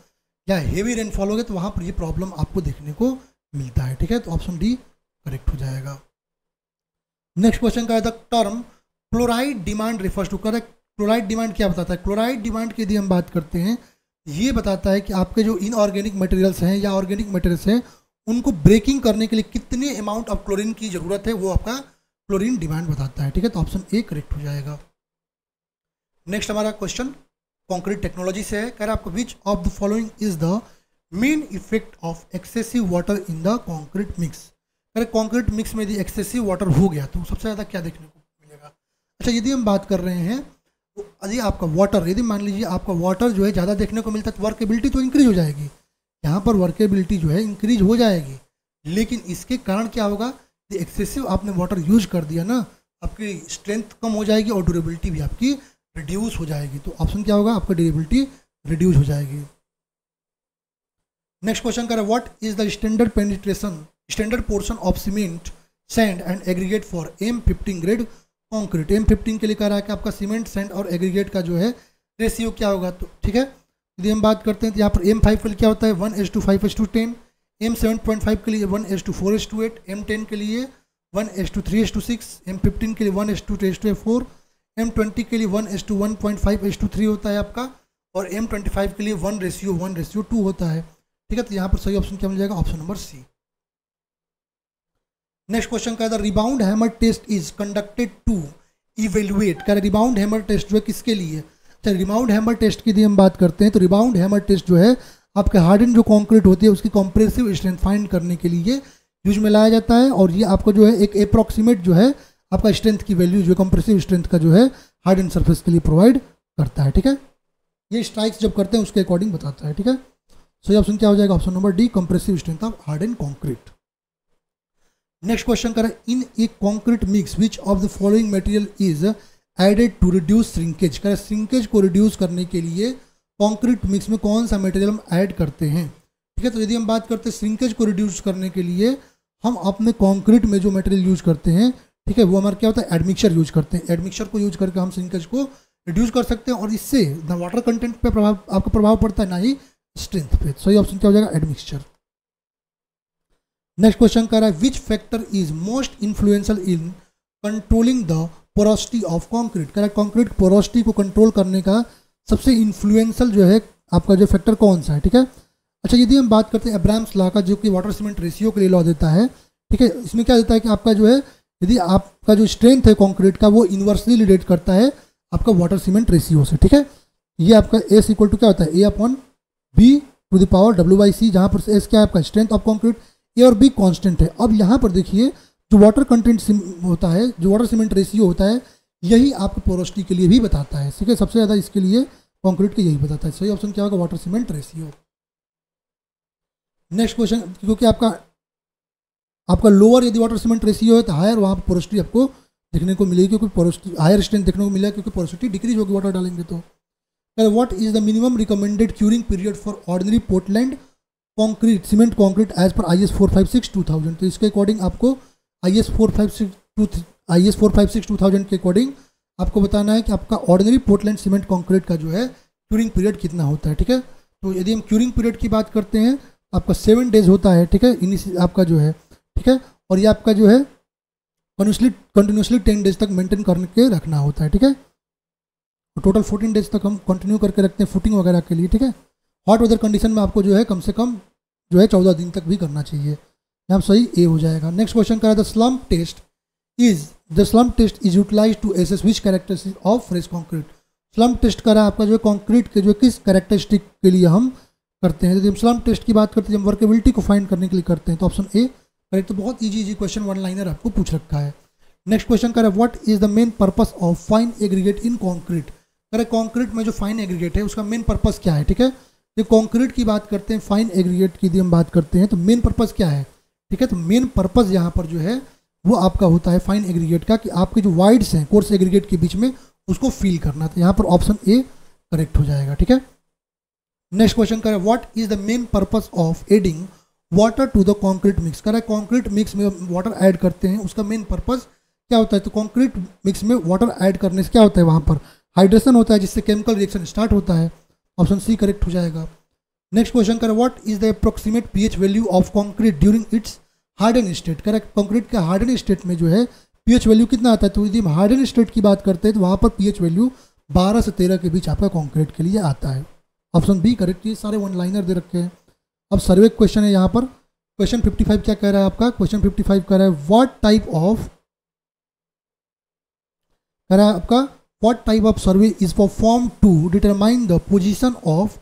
या हेवी रेनफॉल हो गया तो वहाँ पर ये प्रॉब्लम आपको देखने को मिलता है, ठीक है। तो ऑप्शन डी करेक्ट हो जाएगा। नेक्स्ट क्वेश्चन का है the term chloride demand refers to, correct chloride demand क्या बताता है। क्लोराइड डिमांड की यदि हम बात करते हैं, ये बताता है कि आपके जो इनऑर्गेनिक मटेरियल्स हैं या ऑर्गेनिक मटेरियल्स हैं उनको ब्रेकिंग करने के लिए कितने अमाउंट ऑफ क्लोरीन की जरूरत है, वो आपका क्लोरीन डिमांड बताता है, ठीक है। तो ऑप्शन ए करेक्ट हो जाएगा। नेक्स्ट हमारा क्वेश्चन कंक्रीट टेक्नोलॉजी से है, कह रहा है आपको विच of the following is the main effect of excessive water in the concrete mix, कह रहे कंक्रीट मिक्स में यदि एक्सेसिव वाटर हो गया तो सबसे ज़्यादा क्या देखने को मिलेगा। अच्छा, यदि हम बात कर रहे हैं तो यदि आपका वाटर, यदि मान लीजिए आपका वाटर जो है ज़्यादा देखने को मिलता है तो वर्केबिलिटी तो इंक्रीज हो जाएगी, यहाँ पर वर्केबिलिटी जो है इंक्रीज हो जाएगी, लेकिन इसके कारण क्या होगा, एक्सेसिव आपने वाटर यूज कर दिया ना, आपकी स्ट्रेंथ कम हो जाएगी और ड्यूरेबिलिटी भी आपकी रिड्यूस हो जाएगी, तो ऑप्शन क्या होगा आपका ड्यूरेबिलिटी रिड्यूस हो जाएगी। नेक्स्ट क्वेश्चन कर what is the standard penetration standard portion of cement sand and aggregate for M15 grade concrete. M15 के लिए कह रहा है कि आपका सीमेंट सैंड और एग्रीगेट का जो है रेशियो क्या होगा, तो ठीक है। यदि हम बात करते हैं तो यहाँ पर M5 के लिए क्या होता है 1:5:10, M7.5 के लिए 1:4:8, M10 के लिए 1:3:6, M15 के लिए 1:2:4, M20 के लिए 1:1.5:3 होता है आपका, और M25 के लिए 1:1:2 होता है, ठीक है। तो यहाँ पर सही ऑप्शन क्या मिल जाएगा, option number C. Next question का है rebound hammer test is conducted to evaluate, कह रहा रिबाउंड हैमर टेस्ट जो है किसके लिए। अच्छा, रिबाउंड हैमर टेस्ट की यदि हम बात करते हैं तो रिबाउंड हैमर टेस्ट जो है आपके हार्डन जो कंक्रीट होती है उसकी कंप्रेसिव स्ट्रेंथ फाइंड करने के लिए यूज में लाया जाता है, और ये आपको जो है एक अप्रॉक्सीमेट जो है आपका स्ट्रेंथ की वैल्यू जो कंप्रेसिव स्ट्रेंथ का जो है हार्ड एंड सरफेस के लिए प्रोवाइड करता है। ठीक है, ये स्ट्राइक्स जब करते हैं उसके अकॉर्डिंग बताता है। ठीक है, सो ये ऑप्शन क्या हो जाएगा, option number D, compressive strength of hard and concrete. Next question करें, in a concrete mix which of the following material is added to reduce shrinkage. करें श्रिंकेज को रिड्यूस करने के लिए कॉन्क्रीट मिक्स में कौन सा मटेरियल हम ऐड करते हैं। ठीक है, तो यदि हम बात करते हैं श्रिंकेज को रिड्यूस करने के लिए हम अपने कॉन्क्रीट में जो मटेरियल यूज करते हैं, ठीक है, वो हमारा क्या होता है, एडमिक्सचर यूज करते हैं। एडमिक्सचर को यूज करके हम श्रिंकेज को रिड्यूस कर सकते हैं, और इससे ना वाटर कंटेंट पे प्रभाव आपका प्रभाव पड़ता है, ना ही स्ट्रेंथ पे। सही ऑप्शन क्या हो जाएगा, एडमिक्सचर। नेक्स्ट क्वेश्चन कर रहा है, which factor is most influential in controlling the porosity of concrete. कह रहा है कॉन्क्रीट पोरोसिटी को कंट्रोल करने का सबसे इन्फ्लुएंशियल जो है आपका जो फैक्टर कौन सा है। ठीक है, अच्छा यदि हम बात करते हैं अब्राहम्स लॉ का, जो कि वाटर सीमेंट रेशियो के लिए लॉ देता है। ठीक है, इसमें क्या देता है कि आपका जो है यदि आपका जो स्ट्रेंथ है कॉन्क्रीट का वो इन्वर्सली रिलेट करता है आपका वाटर सीमेंट रेशियो से। ठीक है, ये आपका एस इक्वल टू क्या होता है, A upon B to the power W by C, जहाँ पर एस क्या है आपका स्ट्रेंथ ऑफ कॉन्क्रीट, ए और बी कांस्टेंट है। अब यहाँ पर देखिए जो वाटर कंटेंट होता है, जो वाटर सीमेंट रेशियो होता है, यही आपको पोरोसिटी के लिए भी बताता है। ठीक है, सबसे ज़्यादा इसके लिए कॉन्क्रीट के यही बताता है। सही ऑप्शन क्या होगा, water cement ratio. Next question, क्योंकि आपका लोअर यदि वाटर सीमेंट रेशियो है तो हायर वहाँ पर पोरोसिटी आपको देखने को मिलेगी, क्योंकि पोरोसिटी हायर स्ट्रेंथ देखने को मिलेगा, क्योंकि पोरोसिटी डिक्रीज होगी वाटर डालेंगे तो। What is the minimum recommended curing period for ordinary Portland concrete cement concrete as per IS 456-2000। तो इसके अकॉर्डिंग आपको IS 456-2000 के अकॉर्डिंग आपको बताना है कि आपका ऑर्डिनरी पोर्टलैंड सीमेंट कॉन्क्रीट का जो है क्यूरिंग पीरियड कितना होता है। ठीक है, तो यदि हम क्यूरिंग पीरियड की बात करते हैं आपका 7 डेज होता है। ठीक है, आपका जो है, ठीक है, और ये आपका जो है कंटिन्यूसली 10 डेज तक मेंटेन करके रखना होता है। ठीक है, टोटल 14 डेज तक हम कंटिन्यू करके रखते हैं फुटिंग वगैरह के लिए। ठीक है, हॉट वेदर कंडीशन में आपको जो है कम से कम जो है 14 दिन तक भी करना चाहिए। यहाँ सही ए हो जाएगा। नेक्स्ट क्वेश्चन करा, the slump test is utilize to assess which characteristic of fresh concrete. Slump test करा आपका जो है कॉन्क्रीट के जो किस कैरेक्टरिस्टिक के लिए हम करते हैं। यदि हम स्लम्प टेस्ट की बात करते हैं, हम वर्केबिलिटी को फाइंड करने के लिए करते हैं, तो ऑप्शन ए करेक्ट। तो बहुत इजी क्वेश्चन, वन लाइनर आपको पूछ रखा है। नेक्स्ट क्वेश्चन करा, what is the main purpose of fine aggregate in concrete. करे कॉन्क्रीट में जो फाइन एग्रीगेट है उसका मेन पर्पस क्या है। ठीक है, ये कॉन्क्रीट की बात करते हैं, फाइन एग्रीगेट की यदि हम बात करते हैं तो मेन पर्पस क्या है। ठीक है, तो मेन पर्पस यहाँ पर जो है वो आपका होता है फाइन एग्रीगेट का, कि आपके जो वाइड्स हैं कोर्स एग्रीगेट के बीच में उसको फील करना। तो यहाँ पर ऑप्शन ए करेक्ट हो जाएगा। ठीक है, नेक्स्ट क्वेश्चन करें, what is the main purpose of adding water to the concrete mix. करें कॉन्क्रीट मिक्स में वाटर ऐड करते हैं, उसका मेन पर्पस क्या होता है। तो कॉन्क्रीट मिक्स में वाटर ऐड करने से क्या होता है, वहाँ पर हाइड्रेशन होता है, जिससे केमिकल रिएक्शन स्टार्ट होता है। ऑप्शन सी करेक्ट हो जाएगा। नेक्स्ट क्वेश्चन करें, what is the approximate pH value of concrete during its harden state. Correct, concrete के हार्डन स्टेट में जो है पीएच वैल्यू कितना आता है। तो यदि हम हार्डन स्टेट की बात करते हैं तो वहाँ पर पीएच वैल्यू 12 से 13 के बीच आपका कॉन्क्रीट के लिए आता है। Option B correct. ये सारे वन लाइनर दे रखे हैं। अब सर्वे क्वेश्चन है यहाँ पर। क्वेश्चन 55 क्या कह रहा है आपका, क्वेश्चन 55 कह रहा है what type of survey is perform to determine the position of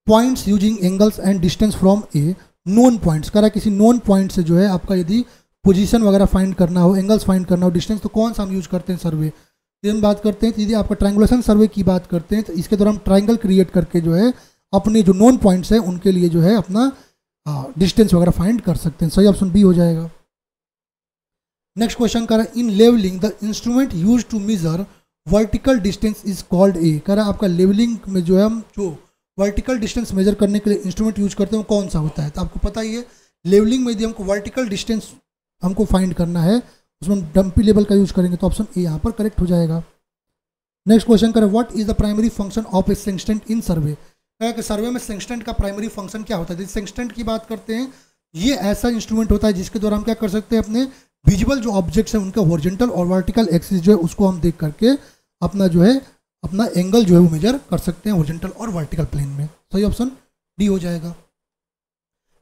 points using angles and distance from a known points. कह रहा है किसी नोन पॉइंट से जो है आपका यदि पोजीशन वगैरह फाइंड करना हो, एंगल्स फाइंड करना हो, डिस्टेंस, तो कौन सा हम यूज करते हैं सर्वे। यदि हम बात करते हैं तो यदि आपका ट्रायंगुलेशन सर्वे की बात करते हैं तो इसके द्वारा हम ट्रायंगल क्रिएट करके जो है अपने जो नोन पॉइंट्स हैं उनके लिए जो है अपना डिस्टेंस वगैरह फाइंड कर सकते हैं। सही ऑप्शन बी हो जाएगा। नेक्स्ट क्वेश्चन कह रहा है, in levelling the instrument use to measure vertical distance is called a. कह रहा है आपका लेवलिंग में जो है हम जो वर्टिकल डिस्टेंस मेजर करने के लिए इंस्ट्रूमेंट यूज करते हैं वो कौन सा होता है। तो आपको पता ही है, लेवलिंग में यदि हमको वर्टिकल डिस्टेंस हमको फाइंड करना है उसमें हम डंपी लेवल का यूज करेंगे, तो ऑप्शन ए यहाँ पर करेक्ट हो जाएगा। नेक्स्ट क्वेश्चन करें, what is the primary function of a sextant in survey. कि सर्वे में सेंगस्टेंट का प्राइमरी फंक्शन क्या होता है। यदि सेंगस्टेंट की बात करते हैं, ये ऐसा इंस्ट्रूमेंट होता है जिसके द्वारा हम क्या कर सकते हैं, अपने विजुअल जो ऑब्जेक्ट्स हैं उनका हॉरिजॉन्टल और वर्टिकल एक्सिस जो है उसको हम देख करके अपना जो है अपना एंगल जो है वो मेजर कर सकते हैं हॉरिजॉन्टल और वर्टिकल प्लेन में। सही ऑप्शन डी हो जाएगा।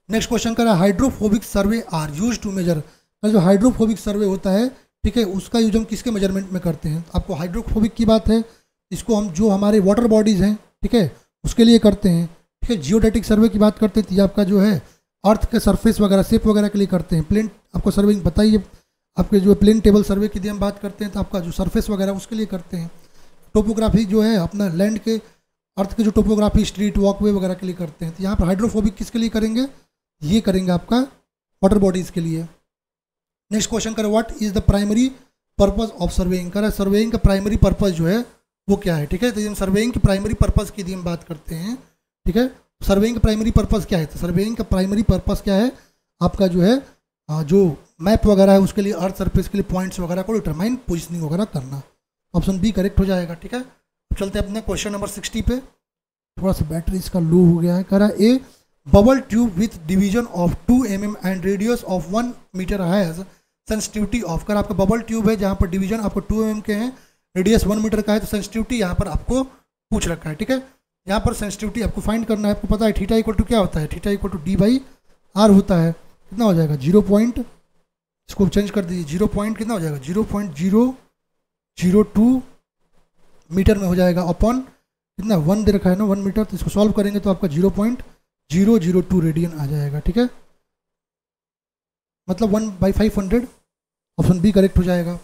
नेक्स्ट क्वेश्चन करा, hydrophobic survey are use to measure. जो हाइड्रोफोबिक सर्वे होता है, ठीक है, उसका यूज हम किसके मेजरमेंट में करते हैं। आपको हाइड्रोफोबिक की बात है, इसको हम जो हमारे वाटर बॉडीज़ हैं, ठीक है, उसके लिए करते हैं। ठीक है, जियोडेटिक सर्वे की बात करते हैं तो ये आपका जो है अर्थ के सरफेस वगैरह शेप वगैरह के लिए करते हैं। प्लेन आपको सर्वेइंग बताइए, आपके जो प्लेन टेबल सर्वे की यदि हम बात करते हैं तो आपका जो सरफेस वगैरह उसके लिए करते हैं। टोपोग्राफी जो है अपना लैंड के अर्थ के जो टोपोग्राफी स्ट्रीट वॉकवे वगैरह के लिए करते हैं। तो यहाँ पर हाइड्रोफोबिक किसके लिए करेंगे, ये करेंगे आपका वाटर बॉडीज़ के लिए। नेक्स्ट क्वेश्चन करें what is the primary purpose of surveying. करें सर्वेइंग का प्राइमरी पर्पज जो है वो क्या है, ठीक है। तो हम सर्वेइंग की प्राइमरी पर्पज की यदि हम बात करते हैं, ठीक है, सर्वेइंग का प्राइमरी पर्पज क्या है, तो सर्वेइंग का प्राइमरी पर्पज क्या है आपका जो है जो मैप वगैरह है उसके लिए अर्थ सरफेस के लिए पॉइंट्स वगैरह को डिटरमाइन पोजिशनिंग वगैरह करना। ऑप्शन बी करेक्ट हो जाएगा, ठीक है। चलते हैं अपने क्वेश्चन नंबर 60 पे। थोड़ा सा बैटरी इसका लो हो गया है। कह रहा है a bubble tube with division of 2 mm and radius of 1 metre has sensitivity of. कर आपका बबल ट्यूब है जहाँ पर डिवीजन आपको 2 mm के हैं, रेडियस 1 मीटर का है, तो सेंसिटिविटी यहाँ पर आपको पूछ रखा है, ठीक है। यहाँ पर सेंसिटिविटी आपको फाइंड करना है। आपको पता है थीटा इक्वल टू क्या होता है, थीटा इक्वल टू d/r होता है। कितना हो जाएगा 0 पॉइंट, इसको चेंज कर दीजिए, 0 पॉइंट कितना हो जाएगा 0.002 मीटर में हो जाएगा अपॉन कितना 1 दे रखा है ना 1 मीटर। तो इसको सॉल्व करेंगे तो आपका 0.002 रेडियन आ जाएगा, ठीक है, मतलब 1/500। ऑप्शन बी करेक्ट हो जाएगा।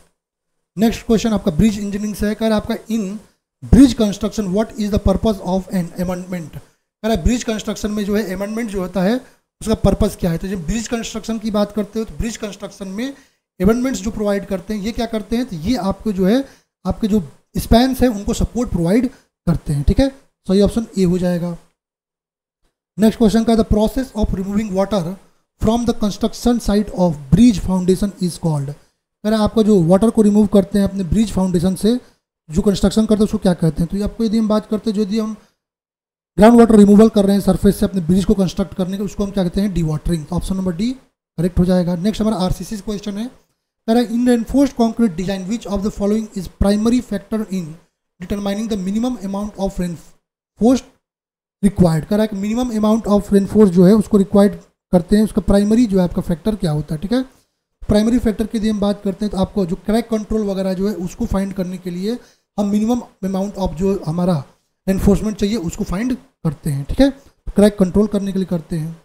नेक्स्ट क्वेश्चन आपका ब्रिज इंजीनियरिंग से है। कह रहा है आपका in bridge construction what is the purpose of an amendment. कह रहा है ब्रिज कंस्ट्रक्शन में जो है अमेंडमेंट जो होता है उसका पर्पस क्या है। तो जब ब्रिज कंस्ट्रक्शन की बात करते हो तो ब्रिज कंस्ट्रक्शन में अमेंडमेंट्स जो प्रोवाइड करते हैं ये क्या करते हैं, तो ये आपको जो है आपके जो स्पैन्स है उनको सपोर्ट प्रोवाइड करते हैं, ठीक है। सही ऑप्शन ए हो जाएगा। नेक्स्ट क्वेश्चन का the process of removing water from the construction site of bridge foundation is called. कह रहा है आपका जो वाटर को रिमूव करते हैं अपने ब्रिज फाउंडेशन से जो कंस्ट्रक्शन करते हैं उसको क्या कहते हैं। तो आपको यदि हम बात करते हैं यदि हम ग्राउंड वाटर रिमूवल कर रहे हैं सरफेस से अपने ब्रिज को कंस्ट्रक्ट करने के, उसको हम क्या कहते हैं, D watering. Option number D correct हो जाएगा। नेक्स्ट हमारा आरसीसी क्वेश्चन है। कह रहा है in reinforced concrete design which of the following is primary factor in determining the minimum amount of reinforced required. कह रहा है कि मिनिमम अमाउंट ऑफ रेनफोर्स जो है उसको रिक्वायर्ड करते हैं, उसका प्राइमरी जो है आपका फैक्टर क्या होता है, ठीक है। प्राइमरी फैक्टर की यदि हम बात करते हैं तो आपको जो क्रैक कंट्रोल वगैरह जो है उसको फाइंड करने के लिए हम मिनिमम अमाउंट ऑफ जो हमारा एनफोर्समेंट चाहिए उसको फाइंड करते हैं, ठीक है, क्रैक कंट्रोल करने के लिए करते हैं।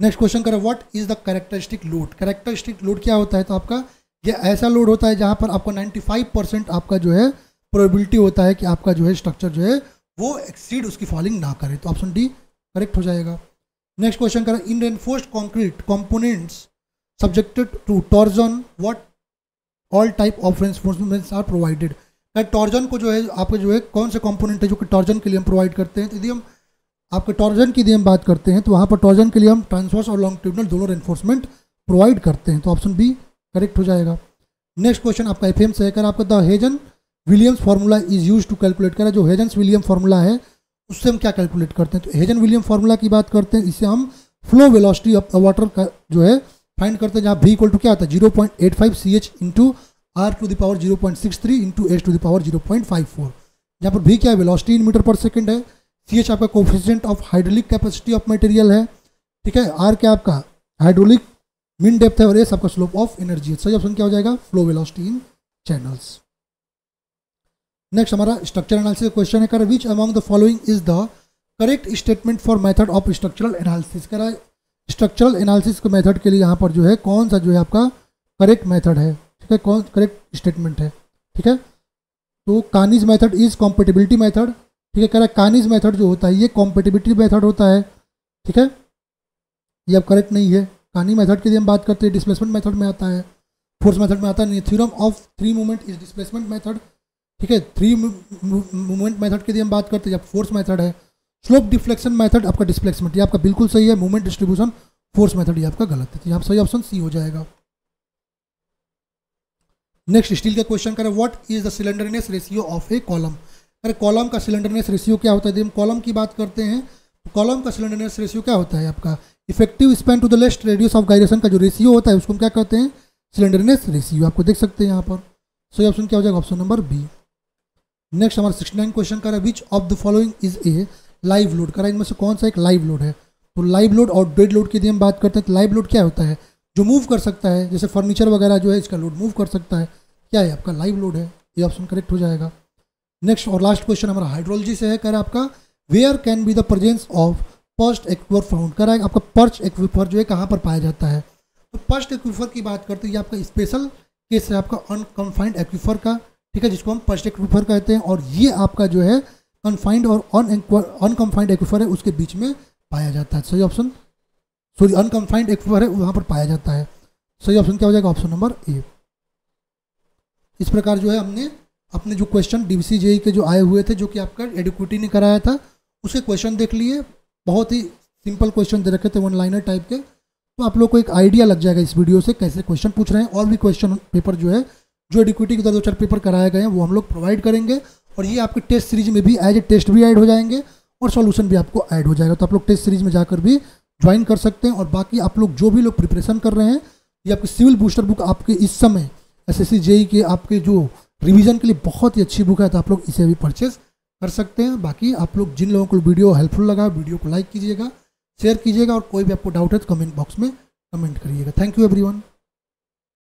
नेक्स्ट क्वेश्चन करें what is the characteristic load. Characteristic load क्या होता है, तो आपका ये ऐसा लोड होता है जहां पर आपको 95% आपका जो है प्रोबेबिलिटी होता है कि आपका जो है स्ट्रक्चर जो है वो एक्सीड उसकी फॉलिंग ना करे। तो ऑप्शन डी करेक्ट हो जाएगा। नेक्स्ट क्वेश्चन करें in reinforced concrete components subjected to torsion what all type of reinforcements are provided. Torsion को जो है आपके जो है कौन से कंपोनेंट है जो कि टॉर्जन के लिए हम प्रोवाइड करते हैं। तो यदि हम आपके टॉर्जन की यदि हम बात करते हैं तो वहाँ पर टॉर्जन के लिए हम ट्रांसवर्स और लॉन्गिट्यूडनल दोनों रेनफोर्समेंट प्रोवाइड करते हैं। तो ऑप्शन बी करेक्ट हो जाएगा। नेक्स्ट क्वेश्चन आपका एफएम से है। कर आपका the Hazen Williams formula is use to calculate. करा जो हेजन विलियम फार्मूला है उससे हम क्या कैलकुलेट करते हैं। तो हेजन विलियम फार्मूला की बात करते हैं, इससे हम फ्लो वेलोसिटी ऑफ वाटर का जो है फाइंड करते हैं, जहाँ v इक्वल टू क्या आता है 0.85 CH into r to the power 0.63 into h to the power 0.54। जहाँ पर v क्या है velocity in metre per second है, CH आपका coefficient of hydraulic capacity of material है, ठीक है, r क्या आपका हाइड्रोलिक मीन डेप्थ है और s आपका स्लोप ऑफ एनर्जी है। सही ऑप्शन क्या हो जाएगा फ्लो वेलोसिटी इन चैनल्स। नेक्स्ट हमारा स्ट्रक्चर एनालिसिस क्वेश्चन है। कर which among the following is the correct statement for method of structural analysis. करा स्ट्रक्चरल एनालिसिस के मेथड के लिए यहाँ पर जो है कौन सा जो है आपका करेक्ट मेथड है, ठीक है, कौन करेक्ट स्टेटमेंट है, ठीक है। तो Kani's method is compatibility method, ठीक है। कह रहा है कानीज मेथड जो होता है ये कॉम्पेटिबिलिटी मेथड होता है, ठीक है, ये अब करेक्ट नहीं है। कानी मेथड के लिए हम बात करते हैं डिस्प्लेसमेंट मेथड में आता है, फोर्स मेथड में आता है। Theorem of 3 movement is displacement method, ठीक है। 3 मूवमेंट मेथड के लिए हम बात करते हैं जब फोर्स मेथड है। स्लोप डिफ्लेक्शन मेथड आपका डिस्प्लेसमेंट, ये आपका बिल्कुल सही है। मूवमेंट डिस्ट्रीब्यूशन फोर्स मेथड ये आपका गलत है, तो यहाँ सही ऑप्शन सी हो जाएगा। नेक्स्ट स्टील का क्वेश्चन करें what is the slenderness ratio of A column. अरे कॉलम का सिलेंडरनेस रेशियो क्या होता है। यदि हम कॉलम की बात करते हैं तो कॉलम का सिलेंडरनेस रेशियो क्या होता है आपका effective span to the least radius of gyration का जो रेशियो होता है उसको हम क्या कहते हैं सिलेंडरनेस रेशियो। आपको देख सकते हैं यहाँ पर। सही ऑप्शन क्या हो जाएगा ऑप्शन नंबर बी। नेक्स्ट हमारा 69 क्वेश्चन करा विच of the following is A live load. करा इनमें से कौन सा एक लाइव लोड है। तो लाइव लोड और डेड लोड की यदि हम बात करते हैं तो लाइव लोड क्या होता है जो मूव कर सकता है, जैसे फर्नीचर वगैरह जो है इसका लोड मूव कर सकता है, क्या है आपका लाइव लोड है। ये ऑप्शन करेक्ट हो जाएगा। नेक्स्ट और लास्ट क्वेश्चन हमारा हाइड्रोलॉजी से है। कह रहा है आपका where can be the presence of perched aquifer found कराएगा। आपका पर्स्ट एक्वीफर जो है कहाँ पर पाया जाता है, तो पर्स्ट एक्वीफर की बात करते हैं, ये आपका स्पेशल केस है आपका अनकन्फाइंड एक्वीफर का, ठीक है, जिसको हम पर्स्ट एक्वीफर कहते हैं। और ये आपका जो है कन्फाइंड और अनकन्फाइंड एक्वीफर है उसके बीच में पाया जाता है। सही ऑप्शन, सॉरी अनकन्फाइंड एक्वीफर है वहाँ पर पाया जाता है। सही ऑप्शन क्या हो जाएगा, ऑप्शन नंबर ए। इस प्रकार जो है हमने अपने जो क्वेश्चन डीवीसी जेई के जो आए हुए थे, जो कि आपका एडुक्विटी ने कराया था, उसके क्वेश्चन देख लिए। बहुत ही सिंपल क्वेश्चन दे रखे थे, वन लाइनर टाइप के। तो आप लोग को एक आइडिया लग जाएगा इस वीडियो से कैसे क्वेश्चन पूछ रहे हैं। और भी क्वेश्चन पेपर जो है जो एडुक्विटी के 2-4 पेपर कराए गए हैं वो हम लोग प्रोवाइड करेंगे। और ये आपके टेस्ट सीरीज में भी एज ए टेस्ट भी ऐड हो जाएंगे और सॉल्यूशन भी आपको ऐड हो जाएगा। तो आप लोग टेस्ट सीरीज में जाकर भी ज्वाइन कर सकते हैं। और बाकी आप लोग जो भी लोग प्रिपरेशन कर रहे हैं, ये आपकी सिविल बूस्टर बुक आपके इस समय एसएससी जेई के आपके जो रिवीजन के लिए बहुत ही अच्छी बुक है, तो आप लोग इसे भी परचेज कर सकते हैं। बाकी आप लोग जिन लोगों को वीडियो हेल्पफुल लगा, वीडियो को लाइक कीजिएगा, शेयर कीजिएगा, और कोई भी आपको डाउट है तो कमेंट बॉक्स में कमेंट करिएगा। Thank you everyone.